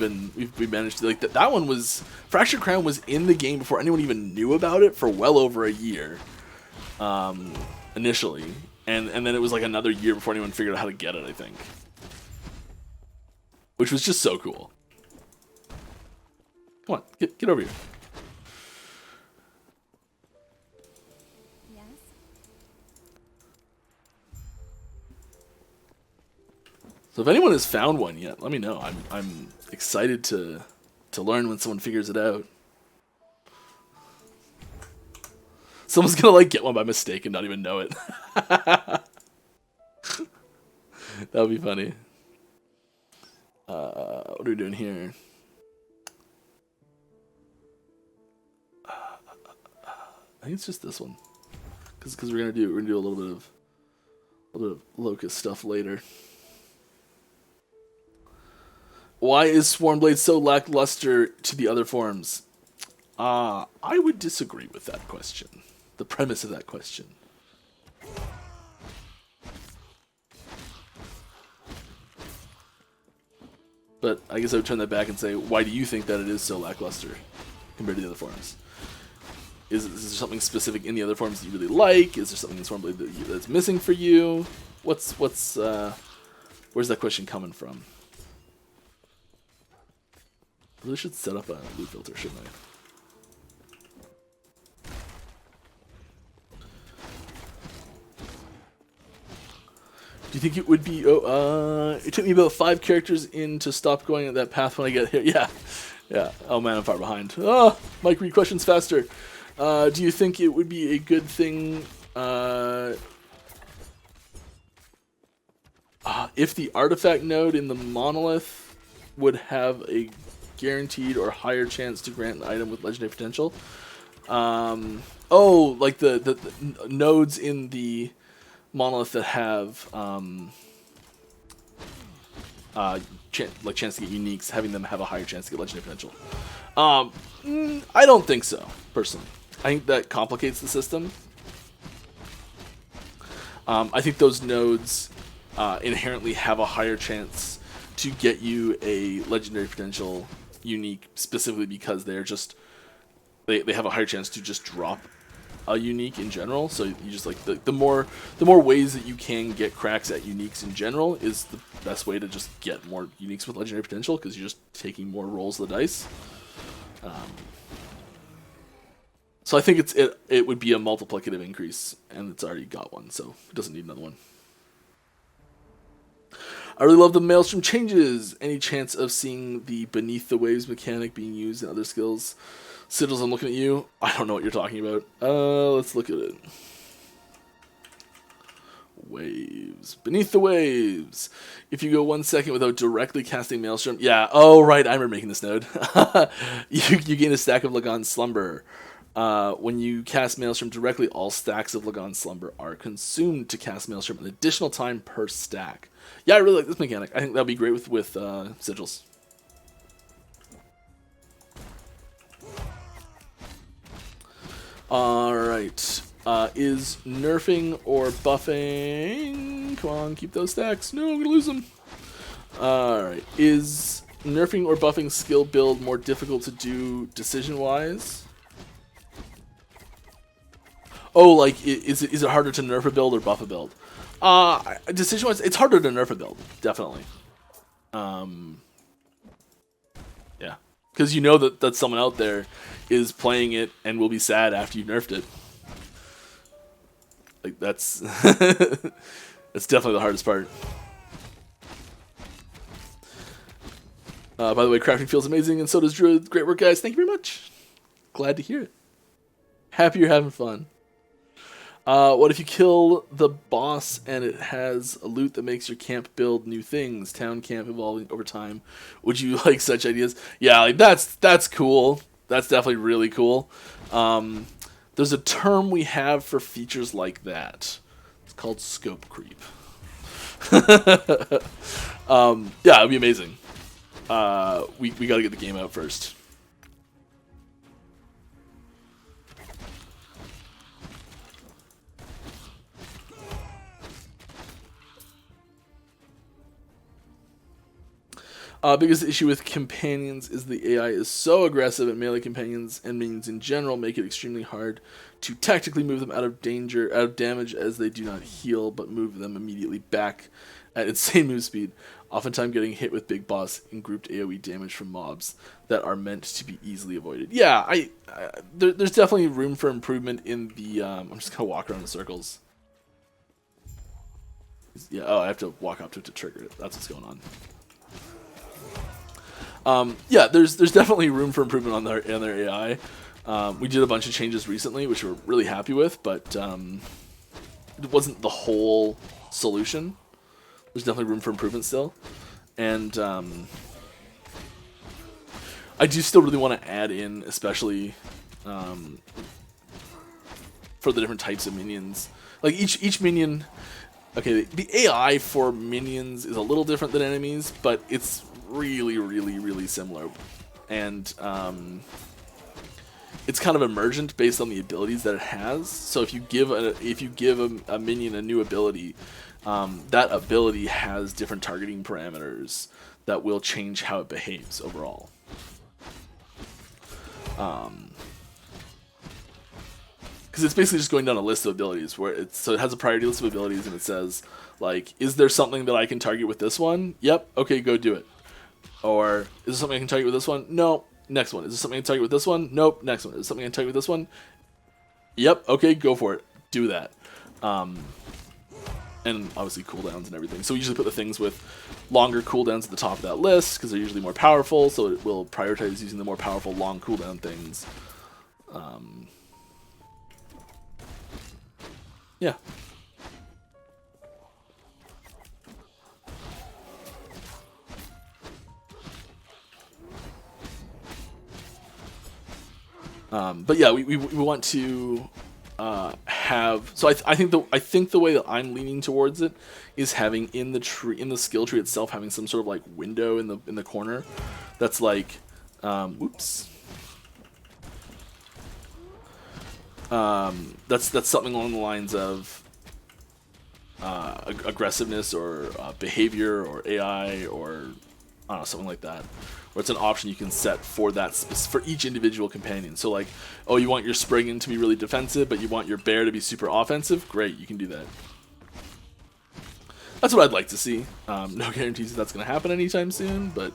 managed to, like, that one was, Fractured Crown was in the game before anyone even knew about it for well over a year, initially, and then it was like another year before anyone figured out how to get it, I think, which was just so cool. Come on, get over here. Yes. So if anyone has found one yet, let me know. I'm excited to learn when someone figures it out. Someone's gonna like get one by mistake and not even know it. That would be funny. What are we doing here? I think it's just this one, because we're gonna do a little bit of locust stuff later. Why is Swarmblade so lackluster to the other forms? I would disagree with that question. The premise of that question. But I guess I would turn that back and say, why do you think that it is so lackluster compared to the other forms? Is there something specific in the other forms that you really like? Is there something in Swarmblade that's missing for you? Where's that question coming from? I really should set up a loot filter, shouldn't I? Do you think it would be... it took me about 5 characters in to stop going at that path when I get here. Yeah. Oh man, I'm far behind. Oh, Mike, read questions faster. Do you think it would be a good thing if the artifact node in the Monolith would have a guaranteed or higher chance to grant an item with legendary potential? Oh, like the nodes in the Monolith that have chance to get uniques, having them have a higher chance to get legendary potential. I don't think so, personally. I think that complicates the system. I think those nodes inherently have a higher chance to get you a legendary potential unique, specifically because they're just they have a higher chance to just drop a unique in general. So you just like the more ways that you can get cracks at uniques in general is the best way to just get more uniques with legendary potential, because you're just taking more rolls of the dice. So I think it would be a multiplicative increase, and it's already got one, so it doesn't need another one. I really love the Maelstrom changes. Any chance of seeing the Beneath the Waves mechanic being used in other skills? Sigils, I'm looking at you. I don't know what you're talking about. Let's look at it. Waves. Beneath the Waves. If you go 1 second without directly casting Maelstrom. Yeah, oh right, I remember making this node. you gain a stack of Lagon's Slumber. When you cast Maelstrom directly, all stacks of Lagon's Slumber are consumed to cast Maelstrom an additional time per stack. Yeah, I really like this mechanic. I think that'll be great with Sigils. Alright. Is nerfing or buffing... Come on, keep those stacks. No, I'm going to lose them. Alright. Is nerfing or buffing skill build more difficult to do decision-wise? Oh, like, is it harder to nerf a build or buff a build? Decision-wise, it's harder to nerf a build, definitely. Yeah. Because you know that someone out there is playing it and will be sad after you nerfed it. Like, that's... that's definitely the hardest part. By the way, crafting feels amazing, and so does Druid. Great work, guys. Thank you very much. Glad to hear it. Happy you're having fun. What if you kill the boss and it has a loot that makes your camp build new things? Town camp evolving over time. Would you like such ideas? Yeah, like that's cool. That's definitely really cool. There's a term we have for features like that. It's called scope creep. Yeah, it'd be amazing. We got to get the game out first. Biggest issue with companions is the AI is so aggressive at melee companions and minions in general, make it extremely hard to tactically move them out of damage, as they do not heal, but move them immediately back at insane move speed, oftentimes getting hit with big boss and grouped AoE damage from mobs that are meant to be easily avoided. Yeah, there's definitely room for improvement in the... I'm just going to walk around in circles. Yeah, oh, I have to walk up to it to trigger it. That's what's going on. Yeah, there's definitely room for improvement on their AI. We did a bunch of changes recently, which we're really happy with, but it wasn't the whole solution. There's definitely room for improvement still, and I do still really want to add in, especially for the different types of minions. Like each minion, okay, the AI for minions is a little different than enemies, but it's really similar, and it's kind of emergent based on the abilities that it has. So if you give a minion a new ability, that ability has different targeting parameters that will change how it behaves overall. Because it's basically just going down a list of abilities where it has a priority list of abilities, and it says, like, is there something that I can target with this one? Yep, okay, go do it. Or, is there something I can target with this one? No. Next one. Is there something I can target with this one? Nope. Next one. Is there something I can target with this one? Yep. Okay, go for it. Do that. And obviously cooldowns and everything. So we usually put the things with longer cooldowns at the top of that list, because they're usually more powerful, so it will prioritize using the more powerful long cooldown things. Yeah. But yeah, we want to have. So I think the way that I'm leaning towards it is having in the skill tree itself, having some sort of like window in the corner that's like, whoops. That's something along the lines of aggressiveness or behavior or AI or I don't know, something like that. Where it's an option you can set for that for each individual companion. So like, oh, you want your Spriggan to be really defensive, but you want your Bear to be super offensive? Great, you can do that. That's what I'd like to see. No guarantees that that's going to happen anytime soon, but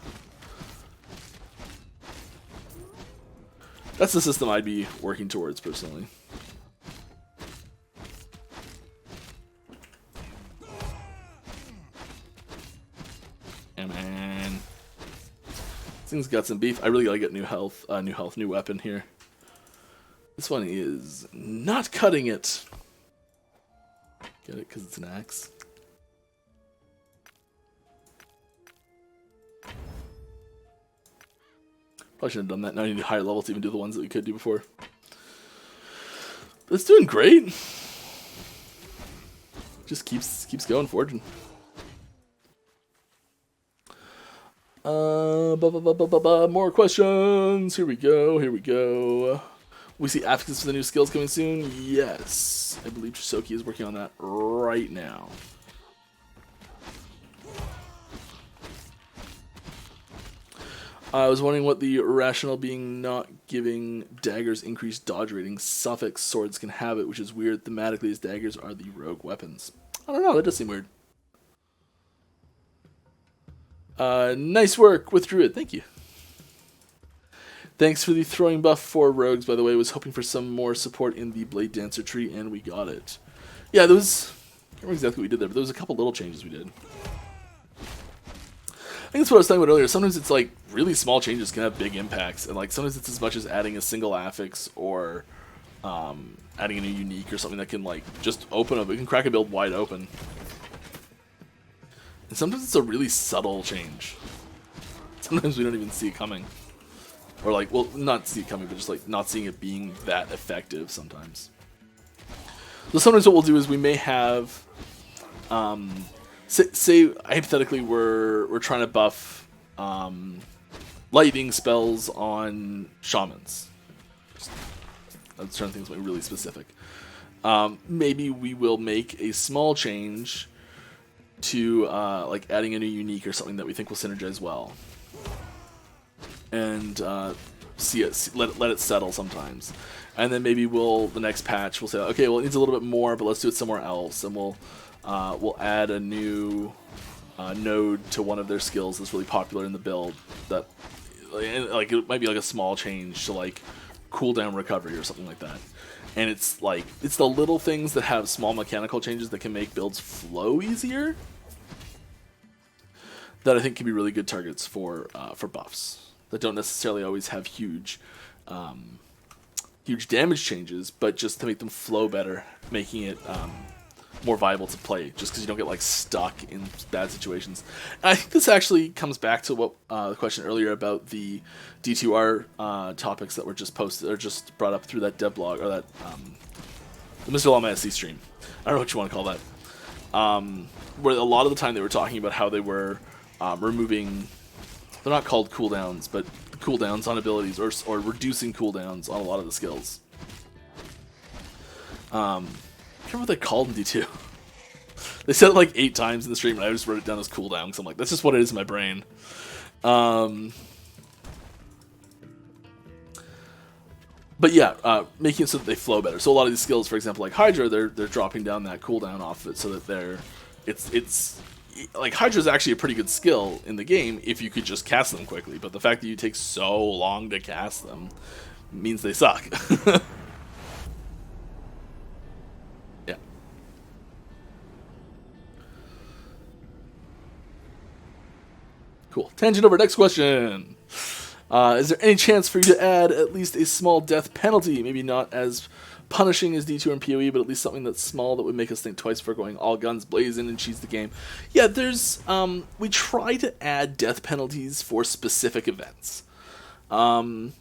that's the system I'd be working towards personally. Yeah, man. This thing's got some beef. I really gotta get new health, new weapon here. This one is not cutting it. Get it? Because it's an axe. Probably shouldn't have done that. Now I need a higher level to even do the ones that we could do before. But it's doing great. Just keeps going, forging. More questions. Here we go. We see affixes for the new skills coming soon. Yes, I believe Chisoki is working on that right now. I was wondering what the rationale being not giving daggers increased dodge rating. Suffix swords can have it, which is weird thematically as daggers are the rogue weapons. I don't know, that does seem weird. Nice work with Druid, thank you. Thanks for the throwing buff for rogues, by the way. I was hoping for some more support in the Blade Dancer tree, and we got it. Yeah, there was... I can't remember exactly what we did there, but there was a couple little changes we did. I think that's what I was talking about earlier. Sometimes it's like really small changes can have big impacts, and like sometimes it's as much as adding a single affix or adding a new unique or something that can like just open up. It can crack a build wide open. And sometimes it's a really subtle change. Sometimes we don't even see it coming. Or like, well, not see it coming, but just like not seeing it being that effective sometimes. So sometimes what we'll do is we may have, say hypothetically we're trying to buff lightning spells on shamans. I'm trying to think of something really specific. Maybe we will make a small change to like adding a new unique or something that we think will synergize well, and let it settle sometimes, and then maybe the next patch we'll say, okay, well it needs a little bit more, but let's do it somewhere else, and we'll add a new node to one of their skills that's really popular in the build. That like it might be like a small change to like cooldown recovery or something like that. And it's the little things that have small mechanical changes that can make builds flow easier that I think can be really good targets for buffs that don't necessarily always have huge damage changes, but just to make them flow better, making it more viable to play, just because you don't get like stuck in bad situations. And I think this actually comes back to what the question earlier about the D2R topics that were just posted or just brought up through that dev blog or that the Mr. Llama SC stream. I don't know what you want to call that. Where a lot of the time they were talking about how they were removing, they're not called cooldowns, but cooldowns on abilities or reducing cooldowns on a lot of the skills. I can't remember what they called in D2. They said it like 8 times in the stream, and I just wrote it down as cooldown, because I'm like, that's just what it is in my brain. But yeah, making it so that they flow better. So a lot of these skills, for example, like Hydra, they're dropping down that cooldown off of it so that it's like Hydra's actually a pretty good skill in the game if you could just cast them quickly. But the fact that you take so long to cast them means they suck. Cool. Tangent over. Next question. Is there any chance for you to add at least a small death penalty? Maybe not as punishing as D2 and PoE, but at least something that's small that would make us think twice before going all guns blazing and cheese the game. Yeah, there's... we try to add death penalties for specific events. So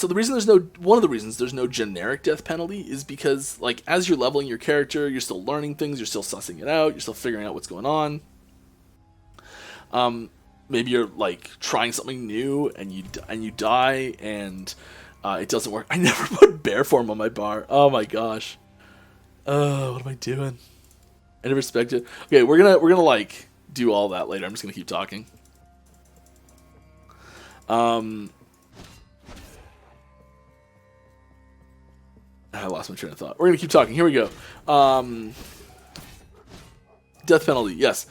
the reason one of the reasons there's no generic death penalty is because, like, as you're leveling your character, you're still learning things, you're still sussing it out, you're still figuring out what's going on. Maybe you're like trying something new and you die and it doesn't work. I never put bear form on my bar. Oh my gosh. Oh, what am I doing? I never expected. Okay, we're gonna like do all that later. I'm just gonna keep talking. I lost my train of thought. We're gonna keep talking. Here we go. Death penalty. Yes.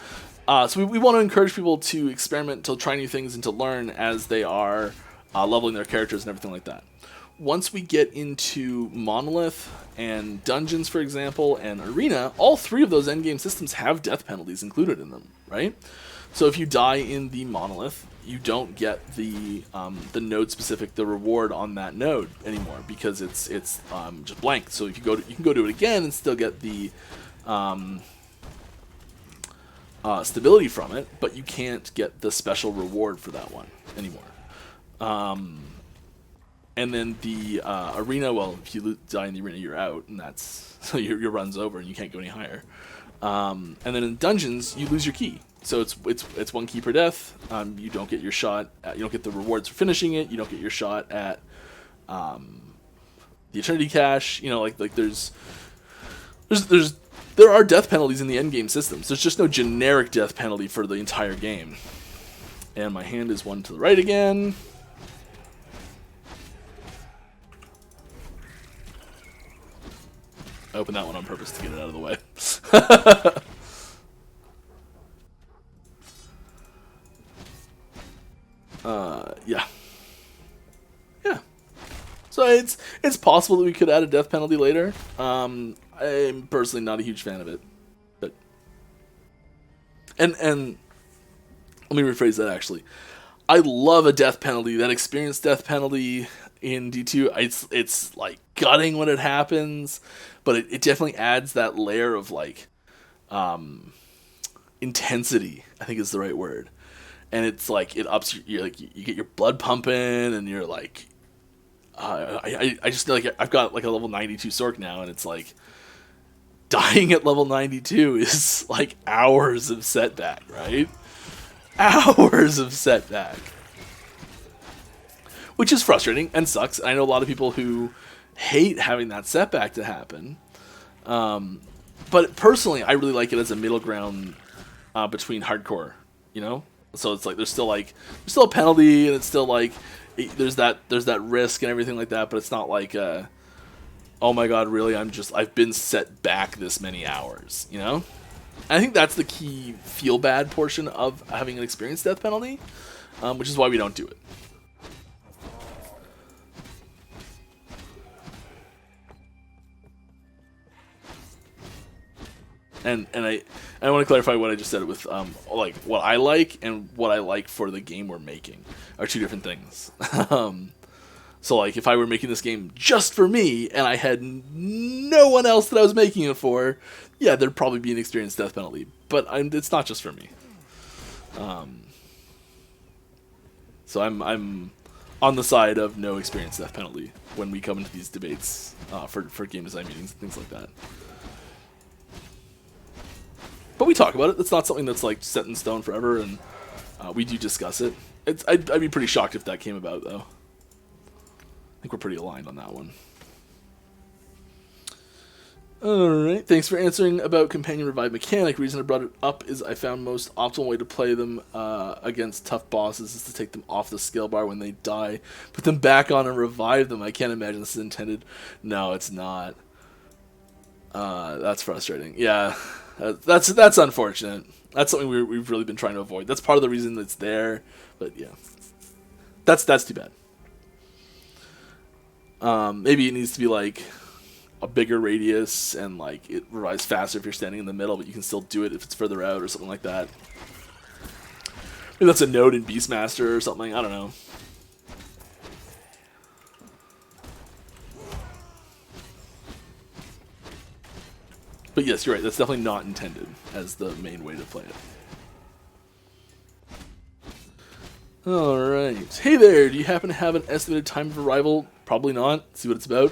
So we want to encourage people to experiment, to try new things, and to learn as they are leveling their characters and everything like that. Once we get into Monolith and Dungeons, for example, and Arena, all 3 of those endgame systems have death penalties included in them, right? So if you die in the Monolith, you don't get the node-specific, the reward on that node anymore, because it's just blank. So if you can go do it again and still get the... stability from it, but you can't get the special reward for that one anymore. And then the arena, well, if you die in the arena, you're out, and that's so your run's over, and you can't go any higher. And then in dungeons, you lose your key, so it's 1 key per death. You don't get your shot. You don't get the rewards for finishing it. You don't get your shot at the Eternity Cache. You know, like there are death penalties in the endgame systems. There's just no generic death penalty for the entire game. And my hand is one to the right again. I opened that one on purpose to get it out of the way. Yeah. Yeah. So it's possible that we could add a death penalty later. I'm personally not a huge fan of it. But and let me rephrase that actually. I love a death penalty. That experienced death penalty in D2, it's like gutting when it happens, but it definitely adds that layer of like intensity, I think is the right word. And it's like it ups you like you get your blood pumping, and you're like I just feel like I've got like a level 92 Sork now, and it's like dying at level 92 is like hours of setback, right? Hours of setback, which is frustrating and sucks. I know a lot of people who hate having that setback to happen, but personally I really like it as a middle ground between hardcore, you know. So it's like there's still a penalty, and it's still like there's that risk and everything like that, but it's not like oh my god, really, I've been set back this many hours, you know. I think that's the key feel bad portion of having an experienced death penalty, which is why we don't do it. And I want to clarify what I just said with like what I like and what I like for the game we're making are two different things. So like if I were making this game just for me and I had no one else that I was making it for, yeah, there'd probably be an experienced death penalty. But it's not just for me. So I'm on the side of no experienced death penalty when we come into these debates for game design meetings and things like that. But we talk about it. It's not something that's like set in stone forever, and we do discuss it. I'd be pretty shocked if that came about, though. I think we're pretty aligned on that one. Alright, thanks for answering about companion revive mechanic. The reason I brought it up is I found most optimal way to play them against tough bosses is to take them off the skill bar when they die, put them back on and revive them. I can't imagine this is intended. No, it's not. That's frustrating. Yeah, that's unfortunate. That's something we've really been trying to avoid. That's part of the reason it's there, but yeah, that's too bad. Maybe it needs to be like a bigger radius, and like it revives faster if you're standing in the middle, but you can still do it if it's further out or something like that. Maybe that's a node in Beastmaster or something. I don't know. But yes, you're right. That's definitely not intended as the main way to play it. Alright. Hey there, do you happen to have an estimated time of arrival? Probably not. See what it's about.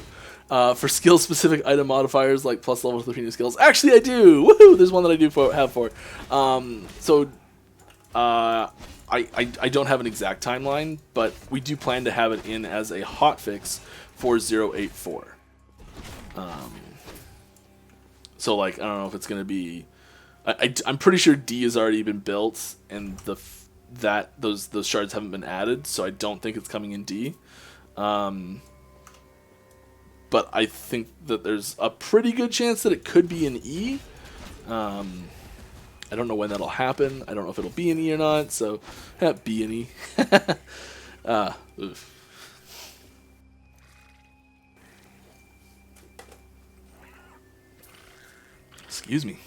For skill-specific item modifiers like plus level 13 skills. Actually, I do! Woohoo! There's one that I do have for. I don't have an exact timeline, but we do plan to have it in as a hotfix for 084. So, like, I don't know if it's going to be... I'm pretty sure D has already been built, and those shards haven't been added, so I don't think it's coming in D. But I think that there's a pretty good chance that it could be in E. I don't know when that'll happen. I don't know if it'll be in E or not, so B and E. Oof. Excuse me.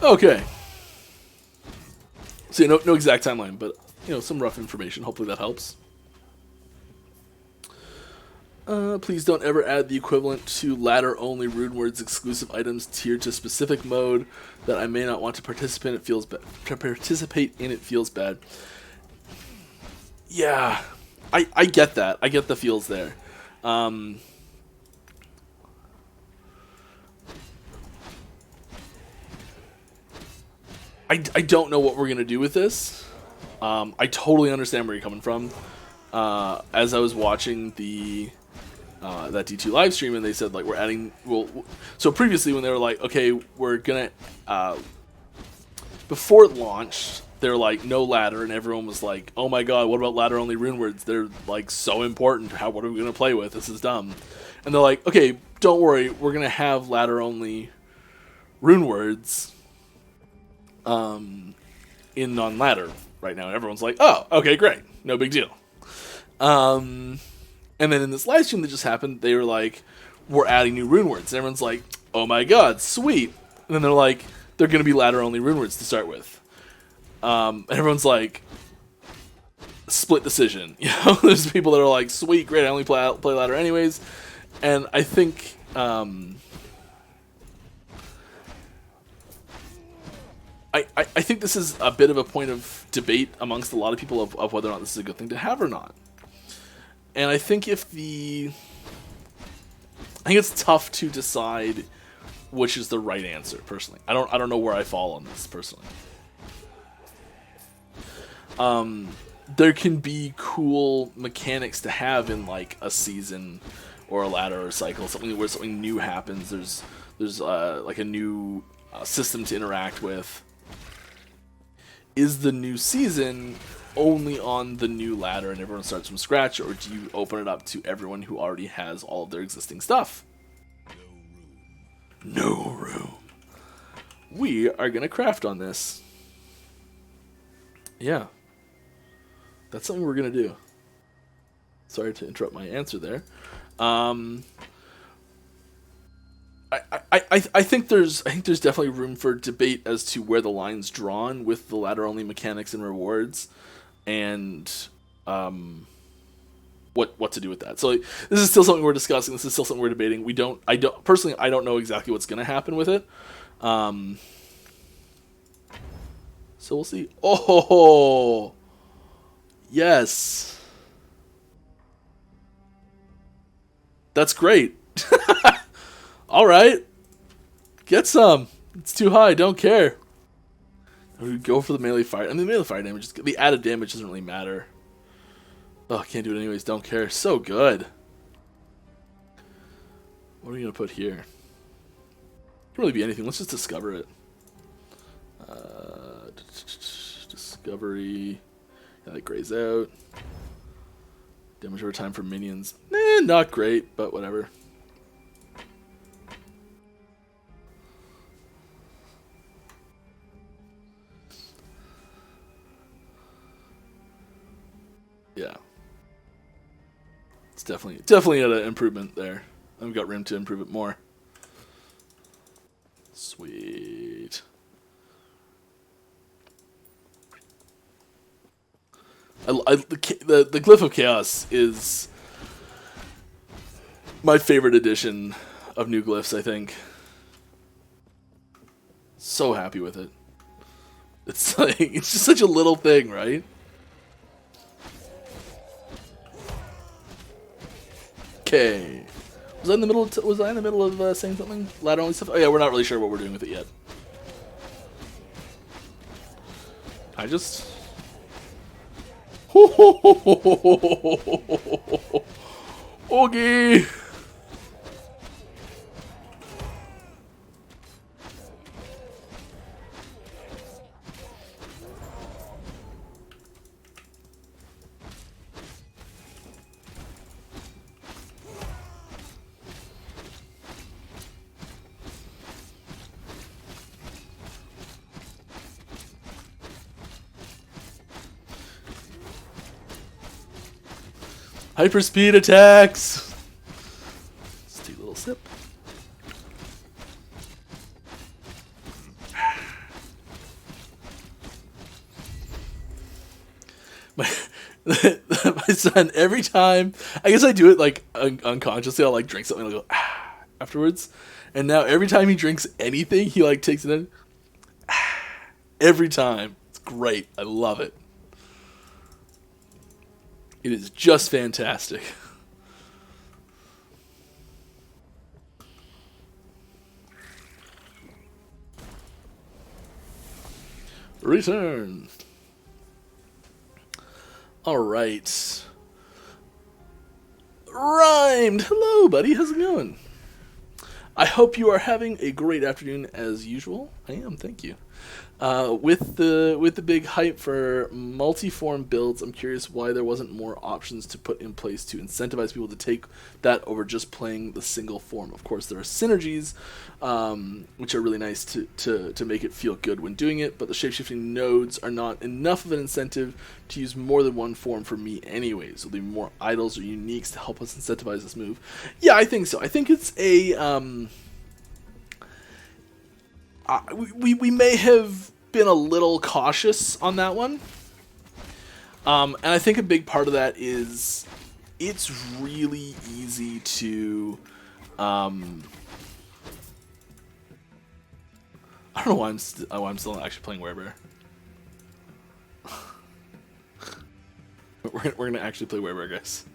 Okay. So yeah, no exact timeline, but some rough information. Hopefully that helps. Please don't ever add the equivalent to ladder-only rune words exclusive items tiered to specific mode that I may not want to participate in. It feels bad. To participate in it feels bad. Yeah, I get that. I get the feels there. I don't know what we're going to do with this. I totally understand where you're coming from. As I was watching the that D2 live stream, and they said like we're adding. Well, so previously when they were like, okay, we're gonna before it launched, they're like no ladder, and everyone was like, oh my god, what about ladder only rune words? They're like so important. What are we gonna play with? This is dumb. And they're like, okay, don't worry, we're gonna have ladder only rune words in non-ladder right now. And everyone's like, oh, okay, great, no big deal. And then in this live stream that just happened, they were like, we're adding new rune words. And everyone's like, oh my god, sweet. And then they're like, they're going to be ladder only rune words to start with. And everyone's like, split decision. You know, there's people that are like, sweet, great, I only play ladder anyways. And I think I think this is a bit of a point of debate amongst a lot of people of whether or not this is a good thing to have or not. And I think I think it's tough to decide which is the right answer, personally. I don't know where I fall on this, personally. There can be cool mechanics to have in like a season or a ladder or a cycle, something where something new happens. There's like a new system to interact with. Is the new season only on the new ladder and everyone starts from scratch, or do you open it up to everyone who already has all of their existing stuff? No room. We are gonna craft on this. Yeah. That's something we're gonna do. Sorry to interrupt my answer there. I think there's definitely room for debate as to where the line's drawn with the ladder only mechanics and rewards, and what to do with that. So like, this is still something we're discussing. This is still something we're debating. I don't know exactly what's going to happen with it. So we'll see. Oh, yes, that's great. All right, get some. It's too high. Don't care. We go for the melee fire, and the melee fire damage. The added damage doesn't really matter. Oh, can't do it anyways. Don't care. So good. What are we gonna put here? Can't really be anything. Let's just discover it. Discovery. Yeah, that grays out. Damage over time for minions. Not great, but whatever. Yeah. It's definitely an improvement there. I've got room to improve it more. Sweet. The Glyph of Chaos is my favorite edition of new glyphs, I think. So happy with it. It's like, it's just such a little thing, right? Okay. Was I in the middle of saying something? Ladder only stuff? Oh yeah, we're not really sure what we're doing with it yet. I just... Okay. Hyperspeed attacks! Let's take a little sip. My son, every time, I guess I do it like unconsciously, I'll like drink something and I'll go afterwards. And now every time he drinks anything, he like takes it in. Every time. It's great. I love it. It is just fantastic. Return. All right. Rhymed! Hello, buddy. How's it going? I hope you are having a great afternoon as usual. I am, thank you. With the big hype for multi-form builds, I'm curious why there wasn't more options to put in place to incentivize people to take that over just playing the single form. Of course, there are synergies, which are really nice to make it feel good when doing it, but the shapeshifting nodes are not enough of an incentive to use more than one form for me anyways. So there'll be more idols or uniques to help us incentivize this move. Yeah, I think so. I think it's a... we may have been a little cautious on that one. And I think a big part of that is it's really easy to... I don't know why I'm still not actually playing Werebear. We're gonna actually play Werebear, guys.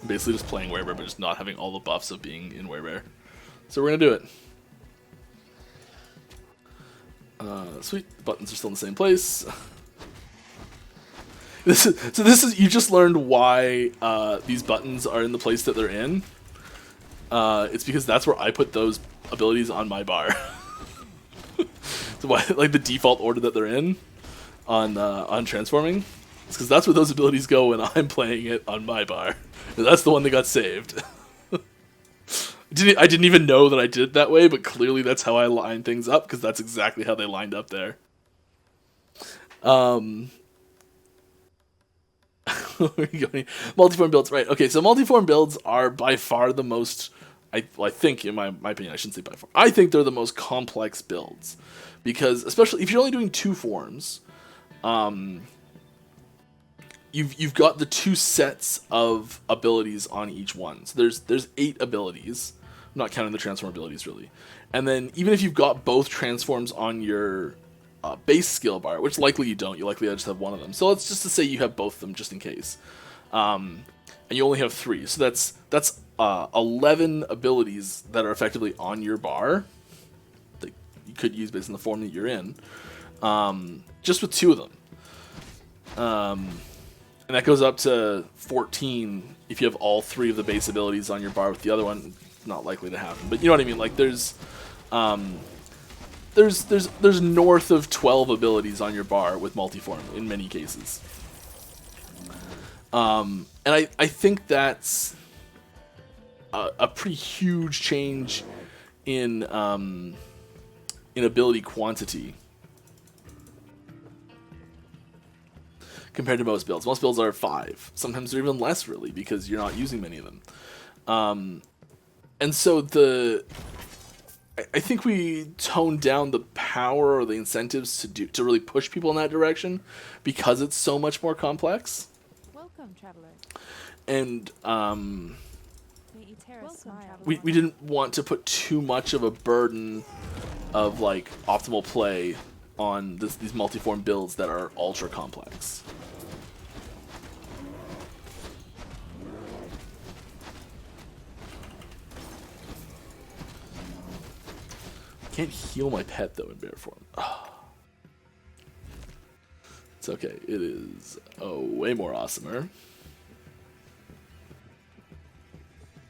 Basically just playing Werebear, but just not having all the buffs of being in Werebear. So we're gonna do it. Sweet, the buttons are still in the same place. This is you just learned why these buttons are in the place that they're in. It's because that's where I put those abilities on my bar. So why, like the default order that they're in on transforming. It's because that's where those abilities go when I'm playing it on my bar. And that's the one that got saved. I didn't even know that I did it that way, but clearly that's how I line things up, because that's exactly how they lined up there. Multiform builds, right? Okay, so multiform builds are by far the most, I think, in my opinion, I shouldn't say by far, I think they're the most complex builds, because especially if you're only doing two forms, you've got the two sets of abilities on each one. So there's 8 abilities. I'm not counting the transform abilities, really. And then even if you've got both transforms on your base skill bar, which likely you don't, you likely just have one of them. So let's just to say you have both of them just in case. And you only have 3. So that's 11 abilities that are effectively on your bar that you could use based on the form that you're in. Just with 2 of them. And that goes up to 14 if you have all 3 of the base abilities on your bar, with the other one not likely to happen. But you know what I mean? Like there's north of 12 abilities on your bar with multiform in many cases. And I think that's a pretty huge change in ability quantity compared to most builds. Most builds are 5. Sometimes they're even less, really, because you're not using many of them. And so I think we toned down the power or the incentives to really push people in that direction because it's so much more complex. Welcome, traveler. And May Eterra smile. we didn't want to put too much of a burden of like optimal play on these multiform builds that are ultra complex. Can't heal my pet though in bear form. Oh. It's okay. It is way more awesomer.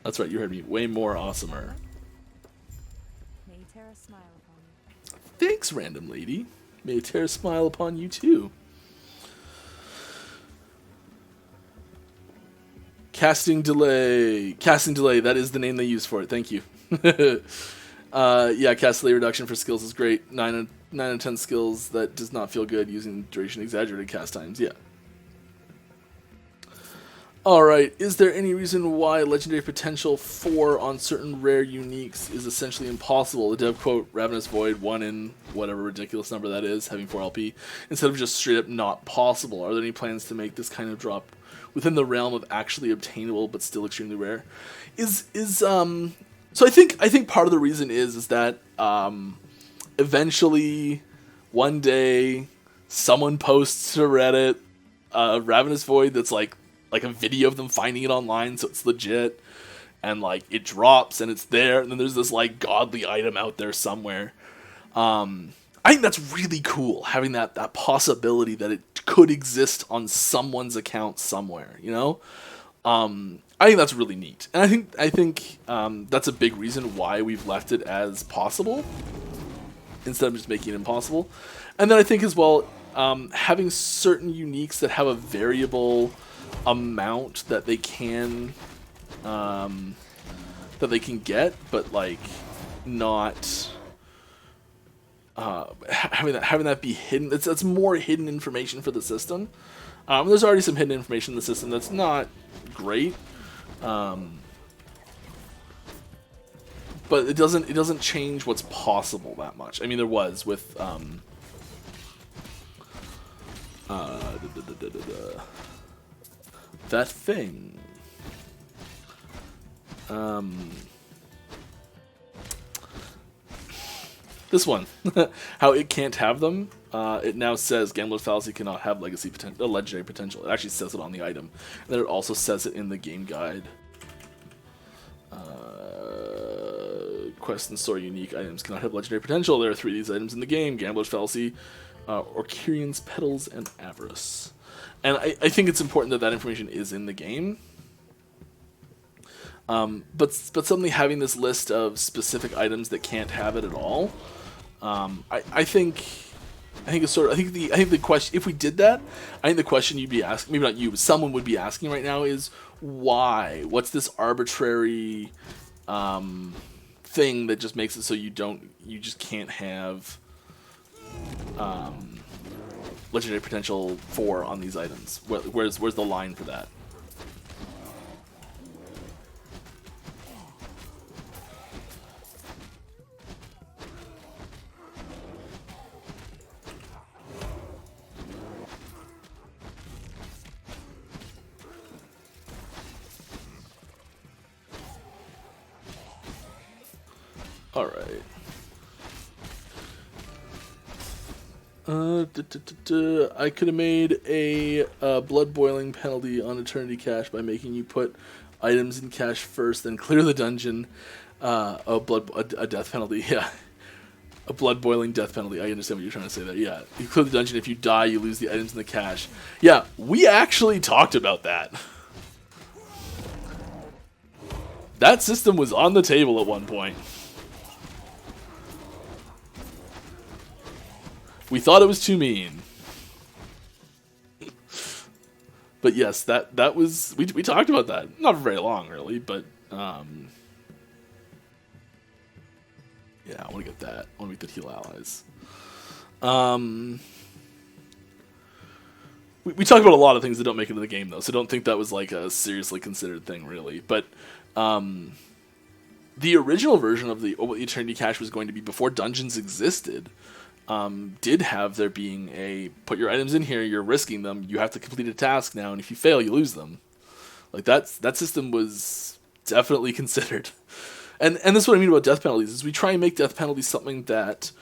That's right. You heard me. Way more awesomer. May Eterra smile upon you. Thanks, random lady. May Eterra smile upon you too. Casting delay. Casting delay. That is the name they use for it. Thank you. Yeah, cast delay reduction for skills is great. 9 out of 10 skills that does not feel good using duration exaggerated cast times. Yeah. Alright, is there any reason why legendary potential 4 on certain rare uniques is essentially impossible? The dev quote, Ravenous Void, 1 in whatever ridiculous number that is, having 4 LP, instead of just straight up not possible. Are there any plans to make this kind of drop within the realm of actually obtainable but still extremely rare? So I think part of the reason is that eventually one day someone posts to Reddit Ravenous Void that's like a video of them finding it online, so it's legit, and like it drops and it's there, and then there's this like godly item out there somewhere. I think that's really cool, having that possibility that it could exist on someone's account somewhere, you know? I think that's really neat, and I think that's a big reason why we've left it as possible instead of just making it impossible. And then I think as well, having certain uniques that have a variable amount that they can get, but like not having that be hidden. That's more hidden information for the system. There's already some hidden information in the system that's not great, but it doesn't change what's possible that much. I mean, there was with that thing. This one, how it can't have them. It now says Gambler's Fallacy cannot have legendary potential. It actually says it on the item, and then it also says it in the game guide. Quest and store unique items cannot have legendary potential. There are 3 of these items in the game: Gambler's Fallacy, Orcurian's Petals, and Avarice. And I think it's important that that information is in the game. But suddenly having this list of specific items that can't have it at all, I think it's sort of, I think the question, if we did that, I think the question you'd be asking, maybe not you, but someone would be asking right now is why? What's this arbitrary thing that just makes it so you just can't have legendary potential 4 on these items? Where's the line for that? All right. I could have made a blood boiling penalty on Eternity Cache by making you put items in cache first, then clear the dungeon. A death penalty, yeah. A blood boiling death penalty. I understand what you're trying to say there. Yeah, you clear the dungeon. If you die, you lose the items in the cache. Yeah, we actually talked about that. That system was on the table at one point. We thought it was too mean. But yes, that was, we talked about that. Not for very long, really, but yeah, I want to get that. I want to make that heal allies. We talked about a lot of things that don't make it into the game, though, so don't think that was like a seriously considered thing, really. But the original version of what the Eternity Cache was going to be before dungeons existed did have there being a put your items in here, you're risking them, you have to complete a task now, and if you fail, you lose them. Like that system was definitely considered. And this is what I mean about death penalties, is we try and make death penalties something that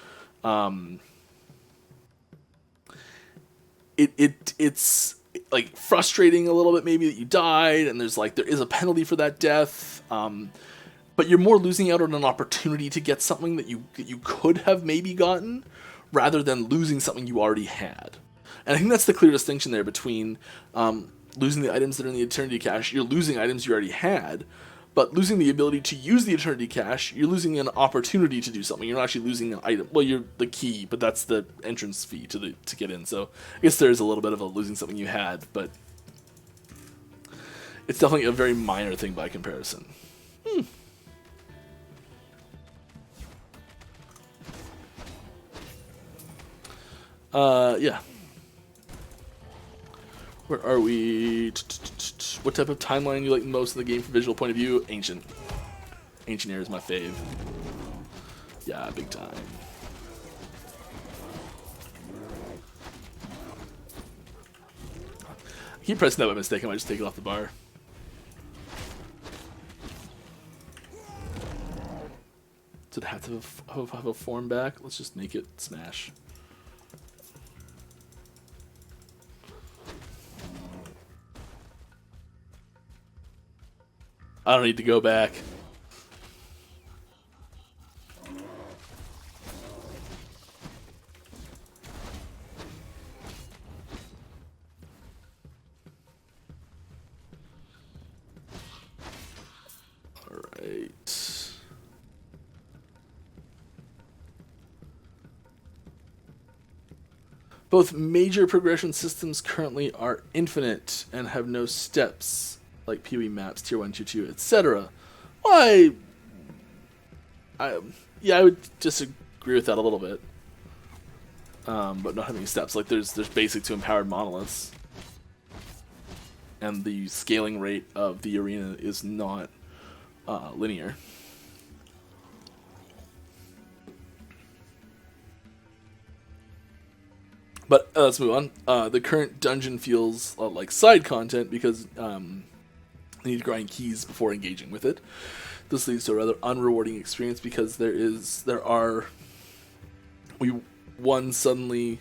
it's like frustrating a little bit, maybe, that you died and there is a penalty for that death, but you're more losing out on an opportunity to get something that you could have maybe gotten, rather than losing something you already had. And I think that's the clear distinction there between losing the items that are in the Eternity Cache. You're losing items you already had, but losing the ability to use the Eternity Cache, you're losing an opportunity to do something. You're not actually losing an item. Well, you're the key, but that's the entrance fee to get in. So I guess there's a little bit of a losing something you had, but it's definitely a very minor thing by comparison. Yeah. Where are we? What type of timeline you like most in the game from visual point of view? Ancient. Ancient era is my fave. Yeah, big time. I keep pressing that by mistake. I might just take it off the bar. Does it have to have a form back? Let's just make it smash. I don't need to go back. Both major progression systems currently are infinite and have no steps, like PoE maps, Tier 1, Tier 2, etc. Why? I would disagree with that a little bit. But not having steps. Like, there's basic to empowered monoliths. And the scaling rate of the arena is not linear. But let's move on. The current dungeon feels like side content because you need to grind keys before engaging with it. This leads to a rather unrewarding experience because one, suddenly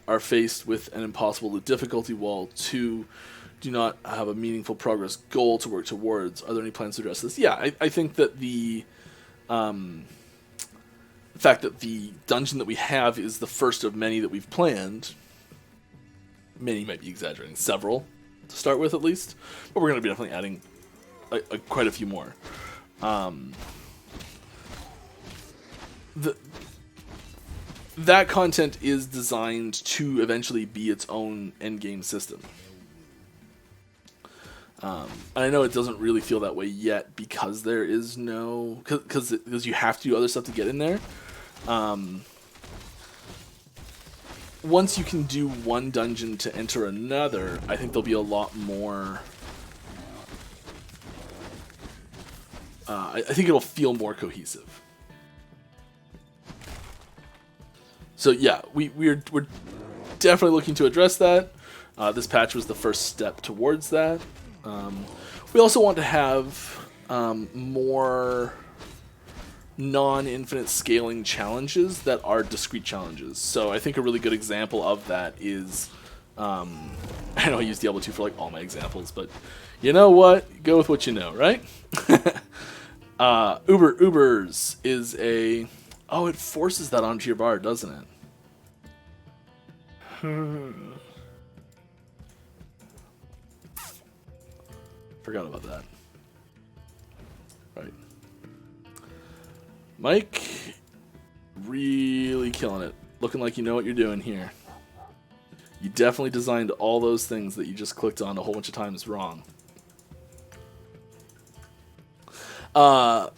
are faced with an impossible difficulty wall. Two, do not have a meaningful progress goal to work towards. Are there any plans to address this? Yeah, I think that the fact that the dungeon that we have is the first of many that we've planned, many might be exaggerating, several to start with at least, but we're going to be definitely adding quite a few more. That content is designed to eventually be its own endgame system. And I know it doesn't really feel that way yet because there is no... Because you have to do other stuff to get in there. Once you can do one dungeon to enter another, I think there'll be a lot more... I think it'll feel more cohesive. So yeah, we're definitely looking to address that. This patch was the first step towards that. We also want to have more non-infinite scaling challenges that are discrete challenges. So I think a really good example of that is, I know I use Diablo 2 for like all my examples, but you know what? Go with what you know, right? Ubers is a... Oh, it forces that onto your bar, doesn't it? Forgot about that. Right. Mike, really killing it. Looking like you know what you're doing here. You definitely designed all those things that you just clicked on a whole bunch of times wrong. So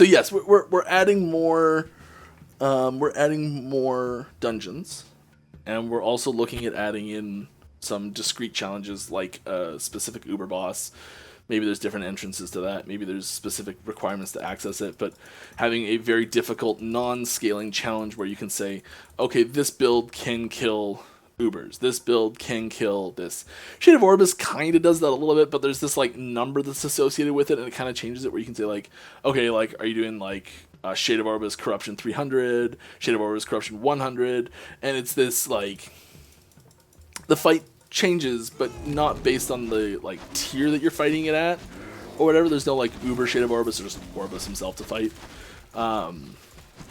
yes, we're adding more. We're adding more dungeons, and we're also looking at adding in some discrete challenges like a specific Uber boss. Maybe there's different entrances to that. Maybe there's specific requirements to access it. But having a very difficult non-scaling challenge where you can say, okay, this build can kill Ubers. This build can kill this. Shade of Orbis kind of does that a little bit, but there's this like number that's associated with it, and it kind of changes it where you can say like, okay, like are you doing like Shade of Orbis Corruption 300, Shade of Orbis Corruption 100, and it's this like the fight changes, but not based on the like tier that you're fighting it at or whatever. There's no like Uber Shade of Orbis or just Orbis himself to fight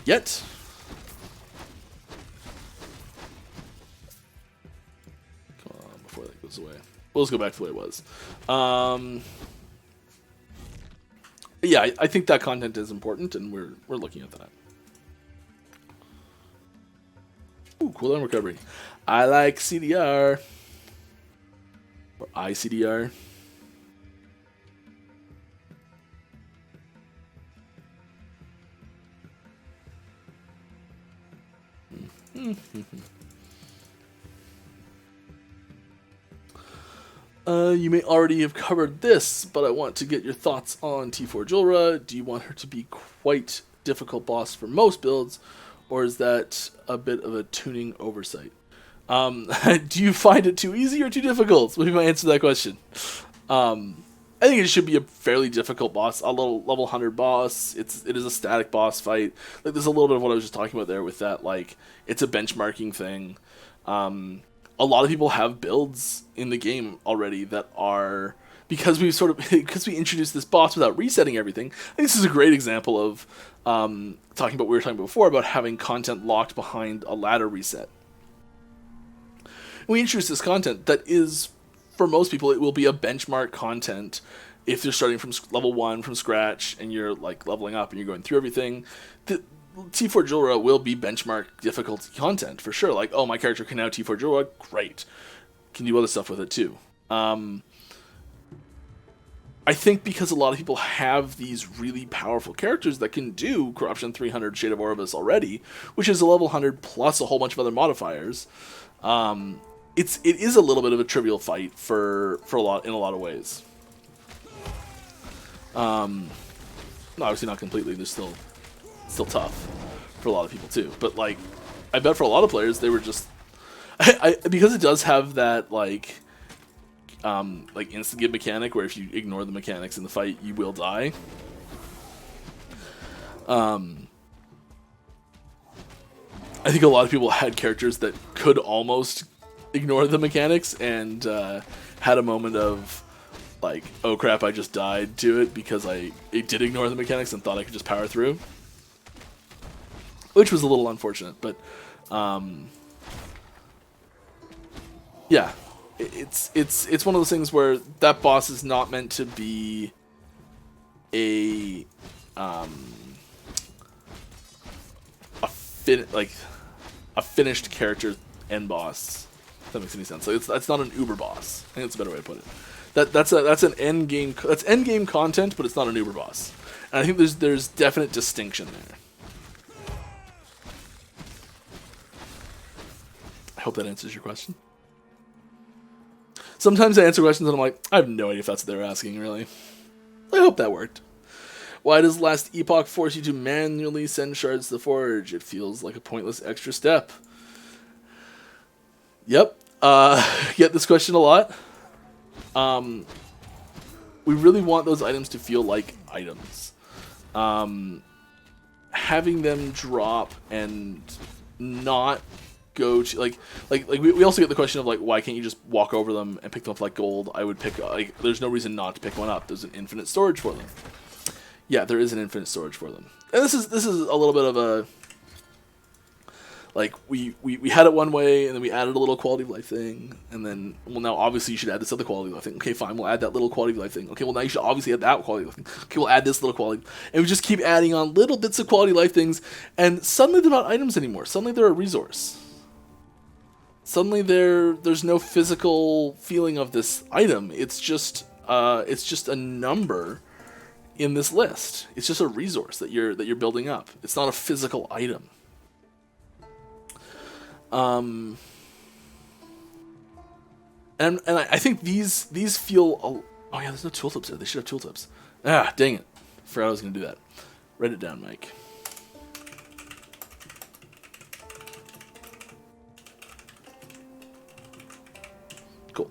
yet. Come on, before that goes away. We'll just go back to the way it was. Yeah, I think that content is important, and we're looking at that. Ooh, cooldown recovery. I like CDR. Or ICDR. You may already have covered this, but I want to get your thoughts on T4 Julra. Do you want her to be quite difficult boss for most builds, or is that a bit of a tuning oversight? Do you find it too easy or too difficult? What do you answer to that question? I think it should be a fairly difficult boss, a little level 100 boss. It is a static boss fight. Like there's a little bit of what I was just talking about there with that. Like it's a benchmarking thing. A lot of people have builds in the game already that are because we introduced this boss without resetting everything. I think this is a great example of talking about what we were talking about before about having content locked behind a ladder reset. We introduced this content that is, for most people, it will be a benchmark content if you're starting from level 1 from scratch and you're like leveling up and you're going through everything. T4 Jewelra will be benchmark difficulty content for sure. Like, oh, my character can now T4 Jewelra, great. Can do other stuff with it too. I think because a lot of people have these really powerful characters that can do Corruption 300 Shade of Oribus already, which is a level 100 plus a whole bunch of other modifiers. It is a little bit of a trivial fight for a lot in a lot of ways. Obviously not completely. They're still tough for a lot of people too. But like, I bet for a lot of players they were just because it does have that like instant give mechanic where if you ignore the mechanics in the fight you will die. I think a lot of people had characters that could almost ignore the mechanics and had a moment of like, oh crap, I just died to it because it did ignore the mechanics and thought I could just power through, which was a little unfortunate. But yeah, it's one of those things where that boss is not meant to be a finished character end boss. If that makes any sense. So it's not an uber boss. I think that's a better way to put it. That's an end game. That's end game content, but it's not an uber boss. And I think there's definite distinction there. I hope that answers your question. Sometimes I answer questions and I'm like, I have no idea if that's what they're asking, really. I hope that worked. Why does Last Epoch force you to manually send shards to the forge? It feels like a pointless extra step. Yep. Get this question a lot. We really want those items to feel like items. Having them drop and not go to like we also get the question of like, why can't you just walk over them and pick them up like gold? I would pick like, there's no reason not to pick one up. There's an infinite storage for them. Yeah, there is an infinite storage for them. And this is a little bit of a like we had it one way and then we added a little quality of life thing, and then, well, now obviously you should add this other quality of life thing. Okay, fine, we'll add that little quality of life thing. Okay, well, now you should obviously add that quality of life thing. Okay, we'll add this little quality, and we just keep adding on little bits of quality of life things, and suddenly they're not items anymore. Suddenly they're a resource. Suddenly there's no physical feeling of this item. It's just a number in this list. It's just a resource that you're building up. It's not a physical item. And I think these feel. Oh yeah, there's no tooltips there. They should have tooltips. Ah, dang it! Forgot I was gonna do that. Write it down, Mike. Cool.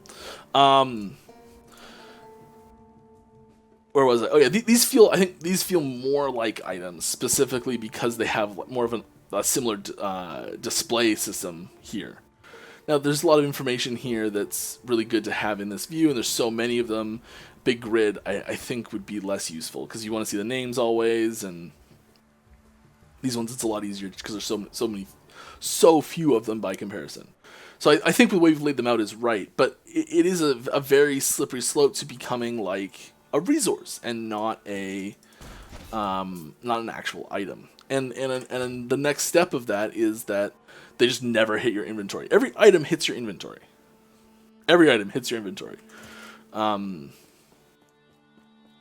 Where was I? Oh yeah, these feel. I think these feel more like items, specifically because they have more of a similar display system here. Now, there's a lot of information here that's really good to have in this view, and there's so many of them. Big grid, I think, would be less useful because you want to see the names always, and these ones it's a lot easier because there's so few of them by comparison. So I think the way we've laid them out is right, but it is a very slippery slope to becoming like a resource and not an actual item. And the next step of that is that they just never hit your inventory. Every item hits your inventory.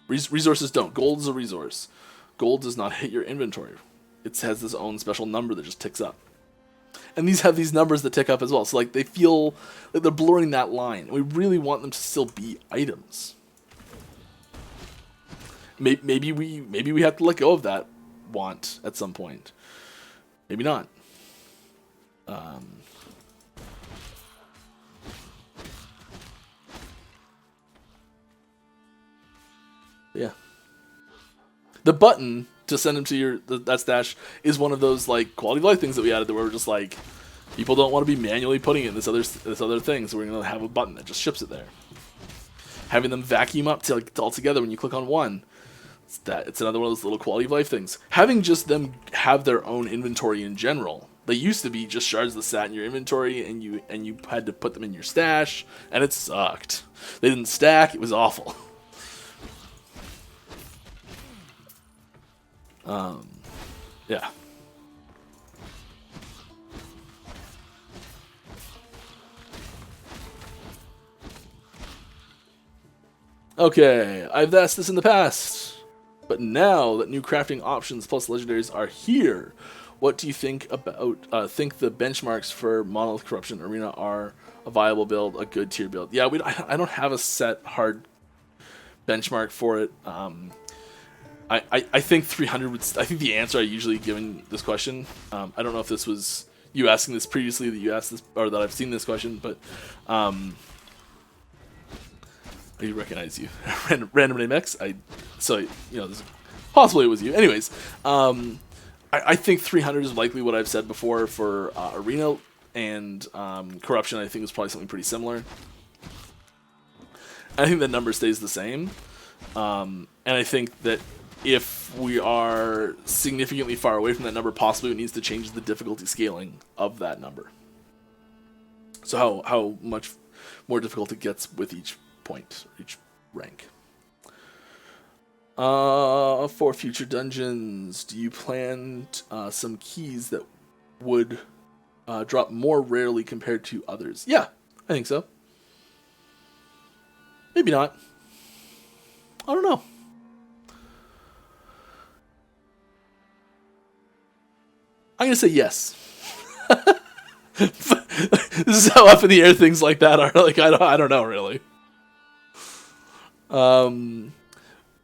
Resources don't. Gold is a resource. Gold does not hit your inventory. It has its own special number that just ticks up. And these have these numbers that tick up as well. So like they feel like they're blurring that line. We really want them to still be items. Maybe we have to let go of that want at some point. Maybe not. Yeah. The button to send them to that stash is one of those like quality of life things that we added that we're just like, people don't want to be manually putting it in this other thing, so we're gonna have a button that just ships it there. Having them vacuum up all together when you click on one. It's another one of those little quality of life things. Having just them have their own inventory in general. They used to be just shards that sat in your inventory, and you had to put them in your stash, and it sucked. They didn't stack. It was awful. Yeah. Okay, I've asked this in the past, but now that new crafting options plus legendaries are here, what do you think about think the benchmarks for Monolith Corruption Arena are a viable build, a good tier build? Yeah, I don't have a set hard benchmark for it. I think 300 would. I think the answer I usually give in this question. I don't know if this was you asking this previously, that you asked this, or that I've seen this question, but I recognize you, random name X. So you know, possibly it was you. Anyways, I think 300 is likely what I've said before for Arena, and Corruption I think is probably something pretty similar. I think that number stays the same, and I think that if we are significantly far away from that number, possibly it needs to change the difficulty scaling of that number. So how much more difficult it gets with each point, each rank. For future dungeons, do you plan some keys that would drop more rarely compared to others? Yeah, I think so. Maybe not. I don't know. I'm gonna say yes. This is how up in the air things like that are. Like I don't know really.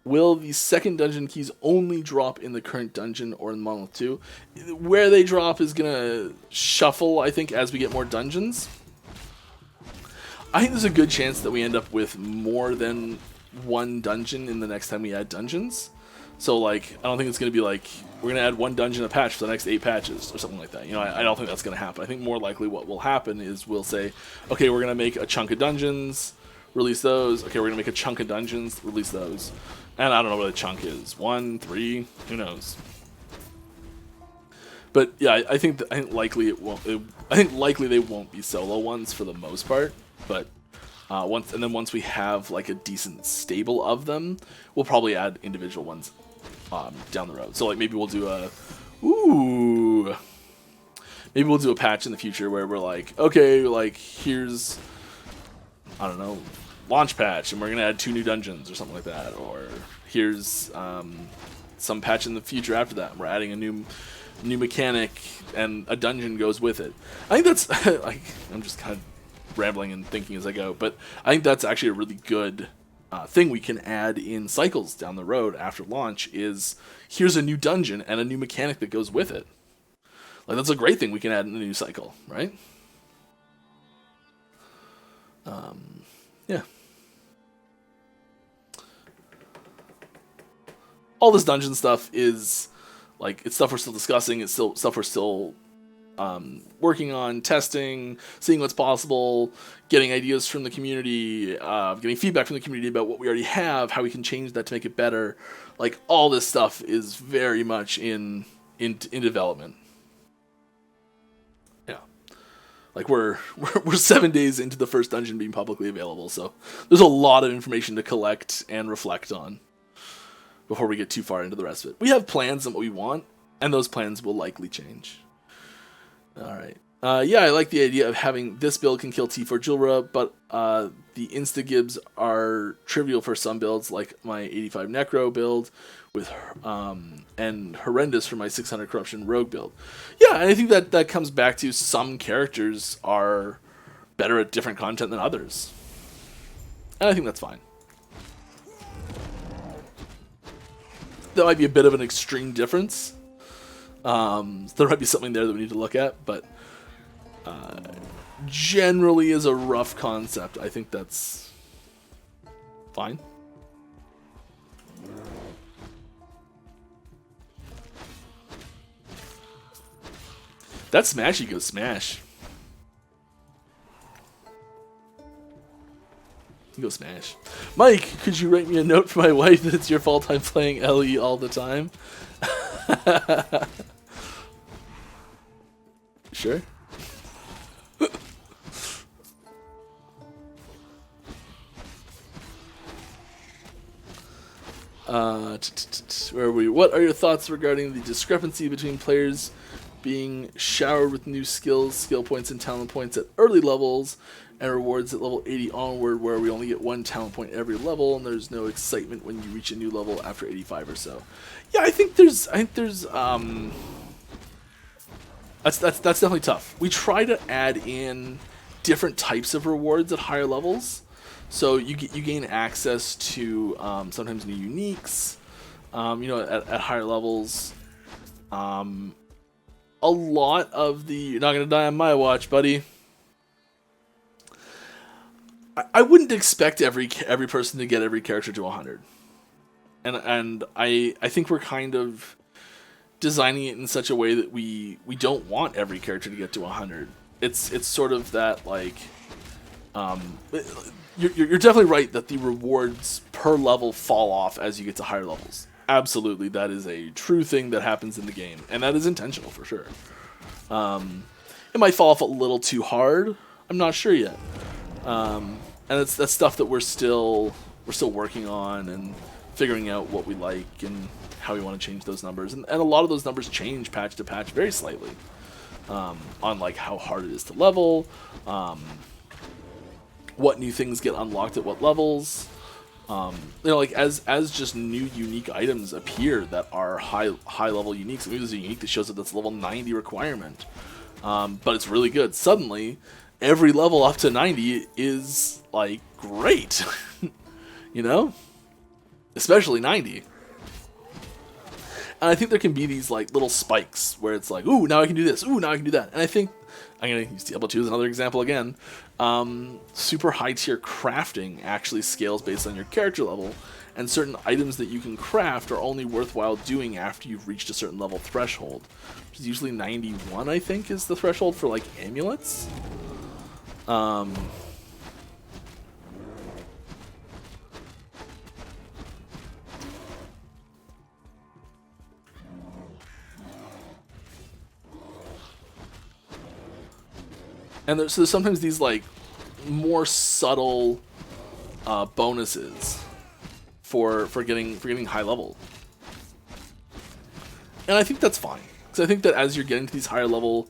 Will the second dungeon keys only drop in the current dungeon or in Monolith 2? Where they drop is gonna shuffle, I think, as we get more dungeons. I think there's a good chance that we end up with more than one dungeon in the next time we add dungeons. So, like, I don't think it's going to be like, we're going to add one dungeon a patch for the next 8 patches or something like that. You know, I don't think that's going to happen. I think more likely what will happen is we'll say, okay, we're going to make a chunk of dungeons, release those. Okay, we're going to make a chunk of dungeons, release those. And I don't know what a chunk is. 1, 3, who knows? But yeah, I think likely it won't. I think likely they won't be solo ones for the most part. But once we have like a decent stable of them, we'll probably add individual ones down the road. So like maybe we'll do maybe we'll do a patch in the future where we're like, okay, like here's, I don't know, launch patch, and we're gonna add 2 new dungeons or something like that. Or here's some patch in the future after that, we're adding a new mechanic and a dungeon goes with it. I think that's like, I'm just kind of rambling and thinking as I go, but I think that's actually a really good thing we can add in cycles down the road after launch. Is here's a new dungeon and a new mechanic that goes with it. Like that's a great thing we can add in a new cycle, right? Yeah. All this dungeon stuff is like, it's stuff we're still discussing. It's still stuff we're still working on, testing, seeing what's possible, getting ideas from the community, getting feedback from the community about what we already have, how we can change that to make it better. Like all this stuff is very much in development. Yeah, like we're 7 days into the first dungeon being publicly available, so there's a lot of information to collect and reflect on before we get too far into the rest of it. We have plans on what we want, and those plans will likely change. Alright. Yeah, I like the idea of having this build can kill T4 Julra, but the insta-gibs are trivial for some builds, like my 85 Necro build, with and horrendous for my 600 Corruption Rogue build. Yeah, and I think that comes back to some characters are better at different content than others. And I think that's fine. That might be a bit of an extreme difference. There might be something there that we need to look at, but generally as a rough concept, I think that's fine. That smashy goes smash. Go smash. Mike, could you write me a note for my wife that it's your fault I'm playing LE all the time? Sure. Where are we? What are your thoughts regarding the discrepancy between players being showered with new skills, skill points, and talent points at early levels, and rewards at level 80 onward, where we only get 1 talent point every level, and there's no excitement when you reach a new level after 85 or so. Yeah, I think there's that's definitely tough. We try to add in different types of rewards at higher levels, so you gain access to sometimes new uniques. At higher levels, a lot of the "you're not gonna die on my watch, buddy." I wouldn't expect every person to get every character to 100, and I think we're kind of designing it in such a way that we don't want every character to get to 100. It's sort of that, like, you're definitely right that the rewards per level fall off as you get to higher levels. Absolutely, that is a true thing that happens in the game, and that is intentional for sure. It might fall off a little too hard. I'm not sure yet. And that's stuff that we're still working on and figuring out what we like and how we want to change those numbers. And a lot of those numbers change patch to patch very slightly, on like how hard it is to level, what new things get unlocked at what levels. Like as just new unique items appear that are high level uniques. Maybe there's a unique that shows up that's level 90 requirement, but it's really good. Suddenly, every level up to 90 is like great, especially 90. And I think there can be these like little spikes where it's like, ooh, now I can do this, ooh, now I can do that. And I think I'm gonna use Diablo 2 as another example again. Super high tier crafting actually scales based on your character level, and certain items that you can craft are only worthwhile doing after you've reached a certain level threshold, which is usually 91, I think, is the threshold for like amulets. And there's sometimes these like more subtle bonuses for getting high level, and I think that's fine, because I think that as you're getting to these higher level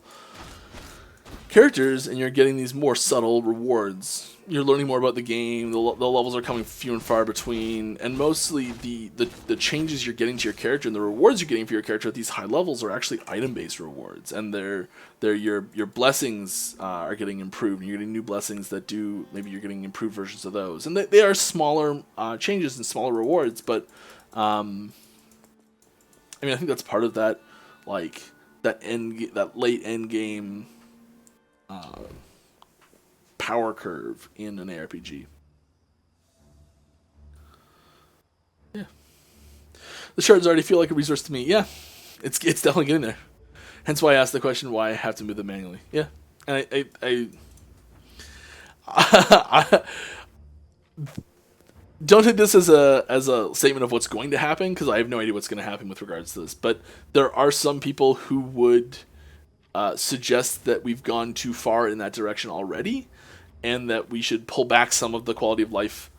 characters and you're getting these more subtle rewards, you're learning more about the game. The levels are coming few and far between, and mostly the changes you're getting to your character and the rewards you're getting for your character at these high levels are actually item-based rewards, and they're your blessings are getting improved, and you're getting new blessings that do, maybe you're getting improved versions of those, and they are smaller changes and smaller rewards, but I think that's part of that, like that late end game power curve in an ARPG. Yeah. The shards already feel like a resource to me. Yeah. It's definitely getting there. Hence why I asked the question why I have to move them manually. Yeah. And I don't take this as a statement of what's going to happen, because I have no idea what's going to happen with regards to this. But there are some people who would suggest that we've gone too far in that direction already, and that we should pull back some of the quality of life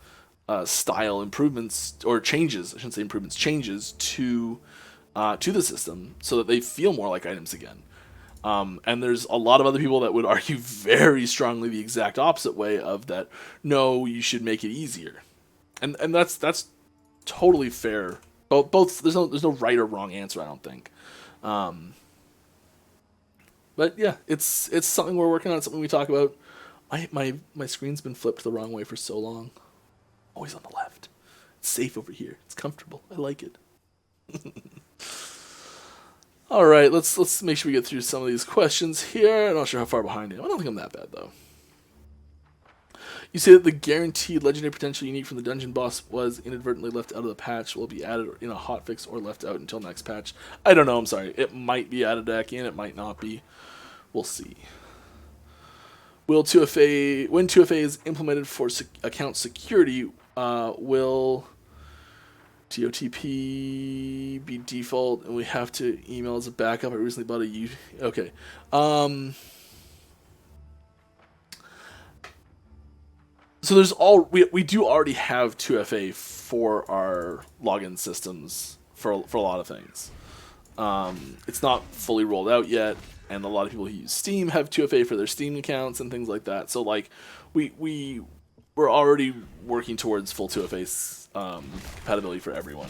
style improvements, or changes, I shouldn't say improvements, changes to the system, so that they feel more like items again. And there's a lot of other people that would argue very strongly the exact opposite way of that. No, you should make it easier, and that's totally fair. Both there's no right or wrong answer, I don't think. But yeah, it's something we're working on. It's something we talk about. My screen's been flipped the wrong way for so long. Always on the left. It's safe over here. It's comfortable. I like it. All right, let's make sure we get through some of these questions here. I'm not sure how far behind I am. I don't think I'm that bad though. You say that the guaranteed legendary potential unique from the dungeon boss was inadvertently left out of the patch. Will it be added in a hotfix or left out until next patch? I don't know. I'm sorry. It might be added back in. It might not be. We'll see. When 2FA is implemented for account security, will TOTP be default and we have to email as a backup? I recently bought a okay. So there's we do already have 2FA for our login systems for a lot of things. It's not fully rolled out yet, and a lot of people who use Steam have 2FA for their Steam accounts and things like that. So like we're already working towards full 2FA compatibility for everyone.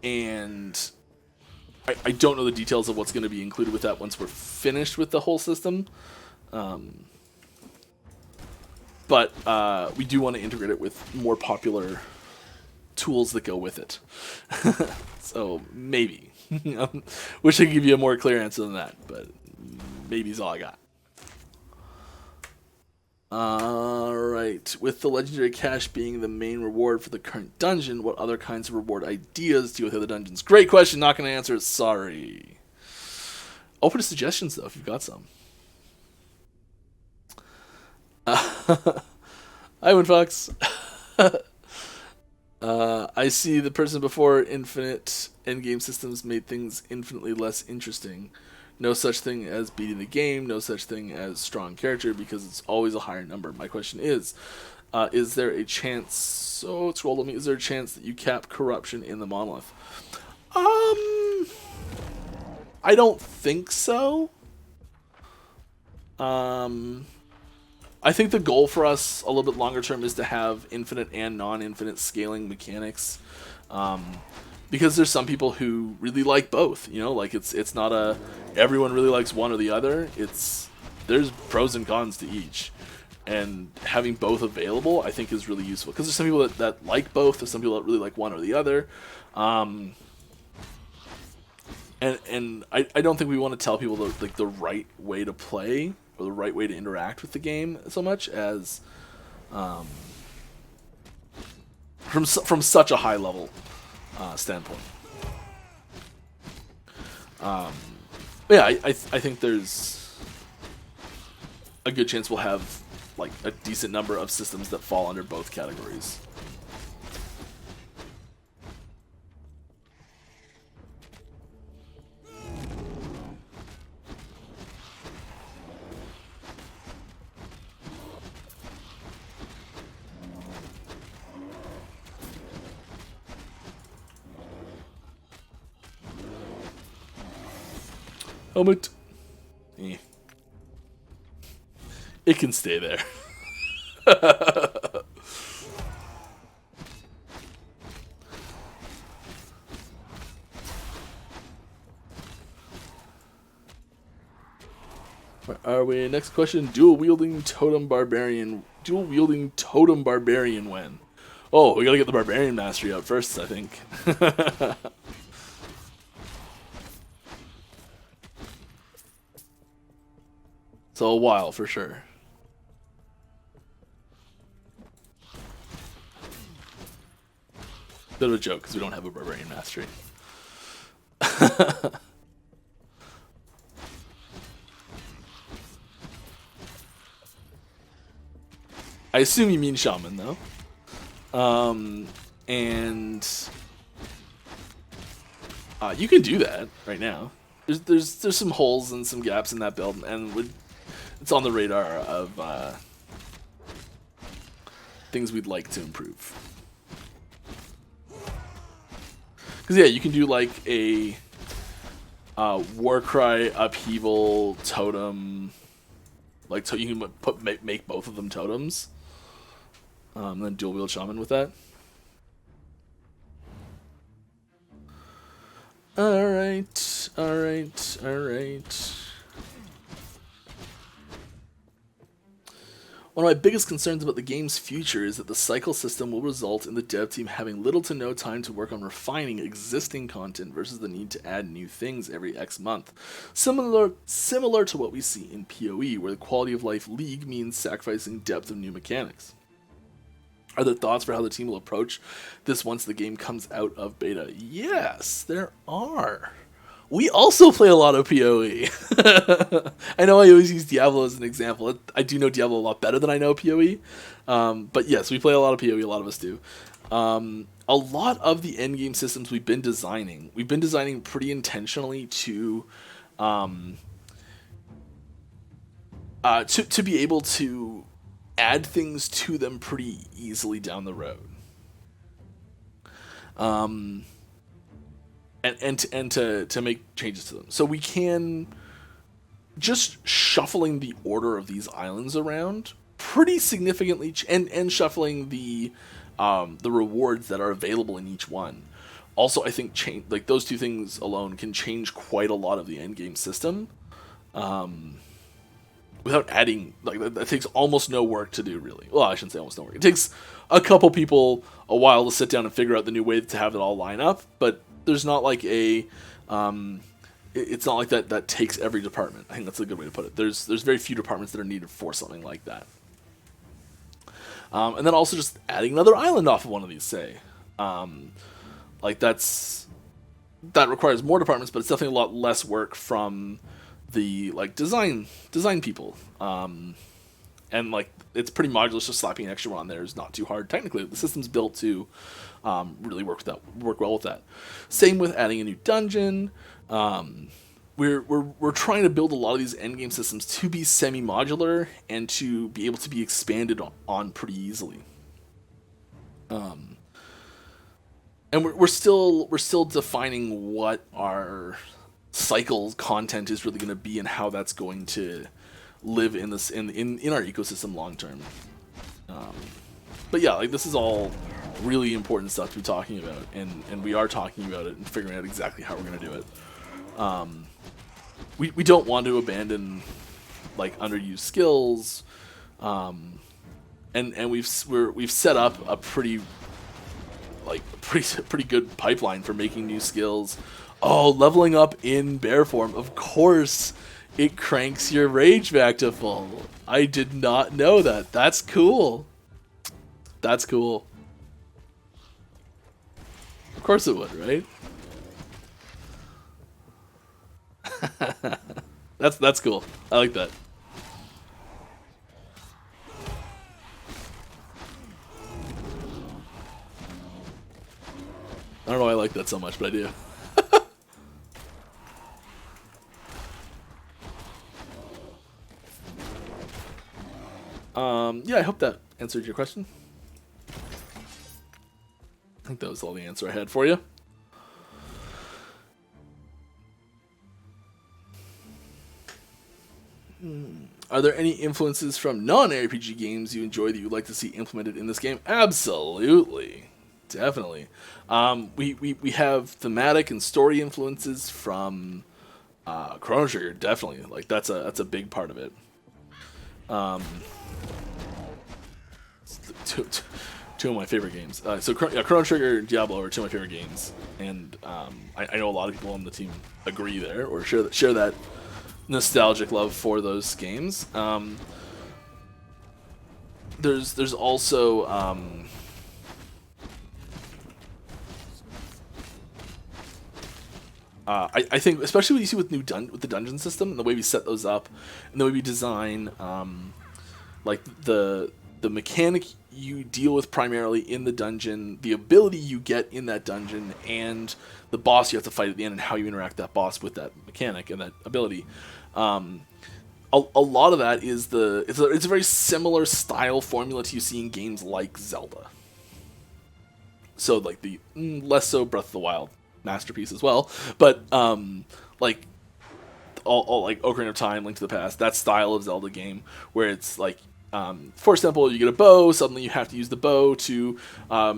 And I don't know the details of what's going to be included with that once we're finished with the whole system. But we do want to integrate it with more popular tools that go with it. So maybe. Wish I could give you a more clear answer than that, but maybe is all I got. Alright, with the legendary cash being the main reward for the current dungeon, what other kinds of reward ideas do you with other dungeons? Great question, not going to answer it, sorry. Open to suggestions though, if you've got some. Ivan Fox. I see the person before infinite endgame systems made things infinitely less interesting. No such thing as beating the game, no such thing as strong character, because it's always a higher number. My question is there a chance, so it's rolled on me, is there a chance that you cap corruption in the Monolith? I don't think so. I think the goal for us a little bit longer term is to have infinite and non-infinite scaling mechanics. Because there's some people who really like both, you know, like it's not a everyone really likes one or the other. There's pros and cons to each, and having both available I think is really useful, because there's some people that like both, there's some people that really like one or the other, and I don't think we want to tell people the right way to play or the right way to interact with the game so much as from such a high level standpoint. But yeah, I think there's a good chance we'll have like a decent number of systems that fall under both categories. Helmet. It can stay there. Where are we? Next question. Dual wielding totem barbarian when? Oh, we gotta get the barbarian mastery out first, I think. So a while for sure. Bit of a joke because we don't have a barbarian mastery. I assume you mean Shaman though. And you can do that right now. There's some holes and some gaps in that build, and it's on the radar of things we'd like to improve. Because yeah, you can do like a Warcry upheaval totem, like you can make both of them totems, then dual wield shaman with that. All right. One of my biggest concerns about the game's future is that the cycle system will result in the dev team having little to no time to work on refining existing content versus the need to add new things every X month. Similar to what we see in PoE, where the quality of life league means sacrificing depth of new mechanics. Are there thoughts for how the team will approach this once the game comes out of beta? Yes, there are. We also play a lot of PoE. I know I always use Diablo as an example. I do know Diablo a lot better than I know PoE. But yes, we play a lot of PoE, a lot of us do. A lot of the endgame systems we've been designing pretty intentionally to be able to add things to them pretty easily down the road. and to make changes to them. So we can just shuffling the order of these islands around pretty significantly, and shuffling the rewards that are available in each one. Also, I think like those two things alone can change quite a lot of the end game system, without adding, like, that takes almost no work to do, really. Well, I shouldn't say almost no work. It takes a couple people a while to sit down and figure out the new way to have it all line up, but there's not like it's not like that takes every department. I think that's a good way to put it. There's very few departments that are needed for something like that. And then also just adding another island off of one of these, say. Like that requires more departments, but it's definitely a lot less work from the like design people. And like it's pretty modular, so slapping an extra one on there is not too hard. Technically, the system's built to really work well with that. Same with adding a new dungeon. We're trying to build a lot of these endgame systems to be semi-modular and to be able to be expanded on pretty easily. And we're still defining what our cycle content is really going to be and how that's going to live in this in our ecosystem long term. But yeah, like this is all really important stuff to be talking about, and we are talking about it and figuring out exactly how we're going to do it. We don't want to abandon like underused skills, and we've set up a pretty good pipeline for making new skills. Oh, leveling up in bear form, of course, it cranks your rage back to full. I did not know that. That's cool. That's cool. Of course it would, right? That's cool. I like that. I don't know why I like that so much, but I do. Yeah, I hope that answered your question. I think that was all the answer I had for you. Are there any influences from non-RPG games you enjoy that you'd like to see implemented in this game? Absolutely. Definitely. We have thematic and story influences from Chrono Trigger, definitely. Like that's a big part of it. Two of my favorite games. So Chrono Trigger and Diablo are two of my favorite games, and I know a lot of people on the team agree there or share that nostalgic love for those games. There's also I think especially what you see with with the dungeon system and the way we set those up and the way we design like the mechanic you deal with primarily in the dungeon, the ability you get in that dungeon, and the boss you have to fight at the end, and how you interact that boss with that mechanic and that ability. A lot of that is it's a very similar style formula to you see in games like Zelda. So like the less so Breath of the Wild masterpiece as well, but like all like Ocarina of Time, Link to the Past, that style of Zelda game where it's like for example, you get a bow, suddenly you have to use the bow to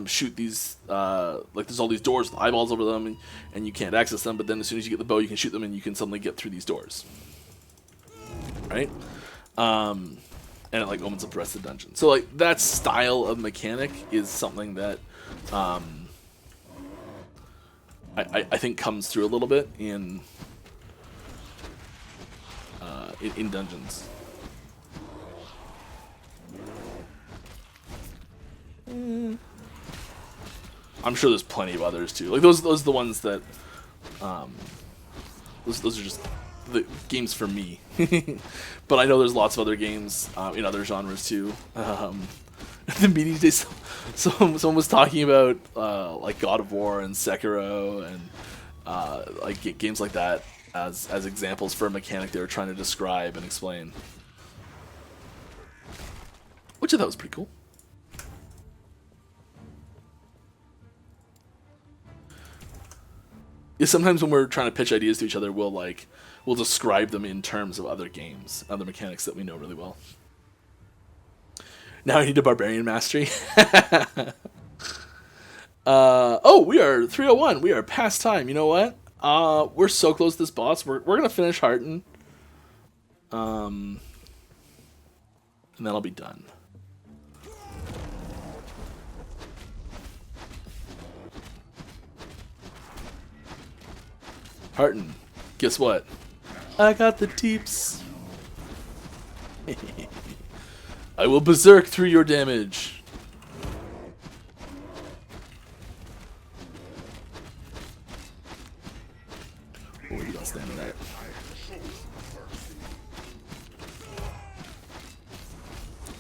shoot these like there's all these doors with eyeballs over them, and you can't access them, but then as soon as you get the bow you can shoot them and you can suddenly get through these doors, right? And it like opens up the rest of the dungeon. So like that style of mechanic is something that I think comes through a little bit in dungeons. I'm sure there's plenty of others too. Like those are the ones that those are just the games for me. But I know there's lots of other games in other genres too. The meeting today, someone was talking about like God of War and Sekiro and like games like that as examples for a mechanic they were trying to describe and explain, which I thought was pretty cool. sometimes when we're trying to pitch ideas to each other, we'll describe them in terms of other games, other mechanics that we know really well. Now I need a barbarian mastery. Oh, we are 301. We are past time. You know what? We're so close to this boss. We're gonna finish Hearten. And then I'll be done. Hearten, guess what? I got the teeps. I will berserk through your damage. Oh, you don't stand in that.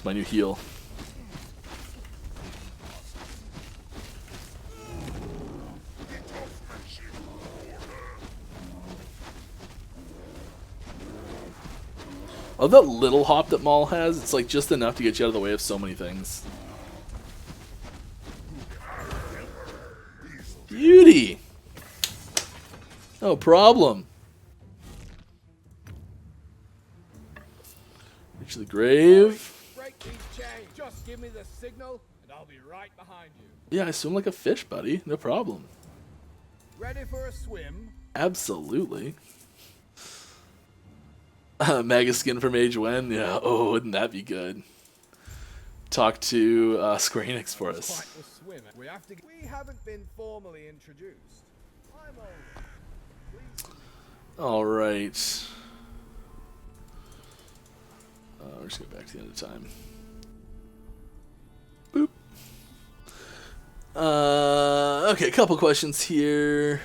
My new heal. I love that little hop that Maul has. It's like just enough to get you out of the way of so many things. Beauty! No problem. Reach the grave. Break these chains. Just give me the signal, and I'll be right behind you. Yeah, I swim like a fish, buddy. No problem. Ready for a swim? Absolutely. Mega skin from Age When? Yeah, oh, wouldn't that be good? Talk to Square Enix for us. Quite the swim. We haven't been formally introduced. I'm older. Alright. We're just going back to the end of time. Boop. Okay, a couple questions here.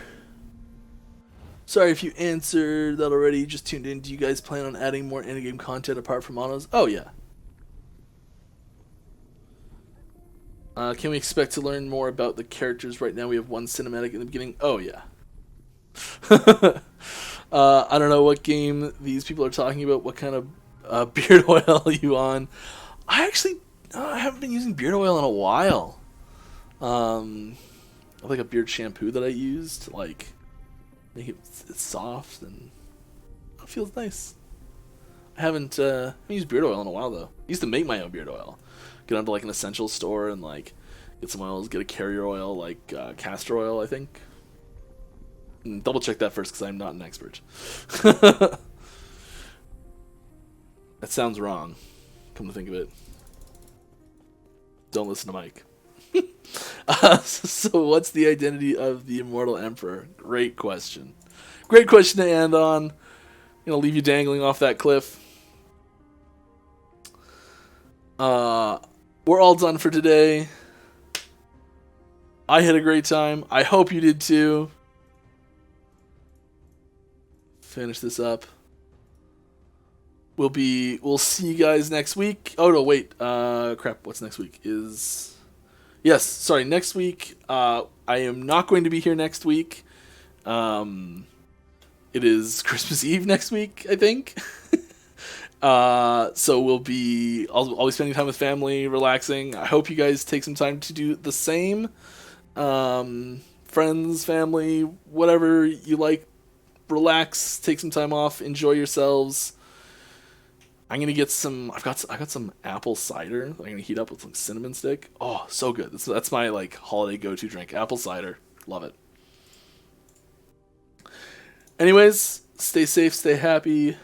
Sorry if you answered that already. You just tuned in. Do you guys plan on adding more endgame content apart from monos? Oh, yeah. Can we expect to learn more about the characters? Right now we have one cinematic in the beginning. Oh, yeah. I don't know what game these people are talking about. What kind of beard oil are you on? I actually I haven't been using beard oil in a while. I have like a beard shampoo that I used to like make it soft and it feels nice. I haven't used beard oil in a while though. I used to make my own beard oil. Get onto like an essential store and like get some oils, get a carrier oil like castor oil, I think. And double check that first because I'm not an expert. That sounds wrong, come to think of it. Don't listen to Mike. So what's the identity of the Immortal Emperor? Great question. Great question to end on. Leave you dangling off that cliff. We're all done for today. I had a great time. I hope you did too. Finish this up. We'll see you guys next week. Oh no, wait. Crap, what's next week? Next week. I am not going to be here next week. It is Christmas Eve next week, I think. So I'll be spending time with family, relaxing. I hope you guys take some time to do the same. Friends, family, whatever you like, relax, take some time off, enjoy yourselves. I'm gonna get some. I got some apple cider that I'm gonna heat up with some cinnamon stick. Oh, so good. That's my like holiday go-to drink. Apple cider, love it. Anyways, stay safe, stay happy.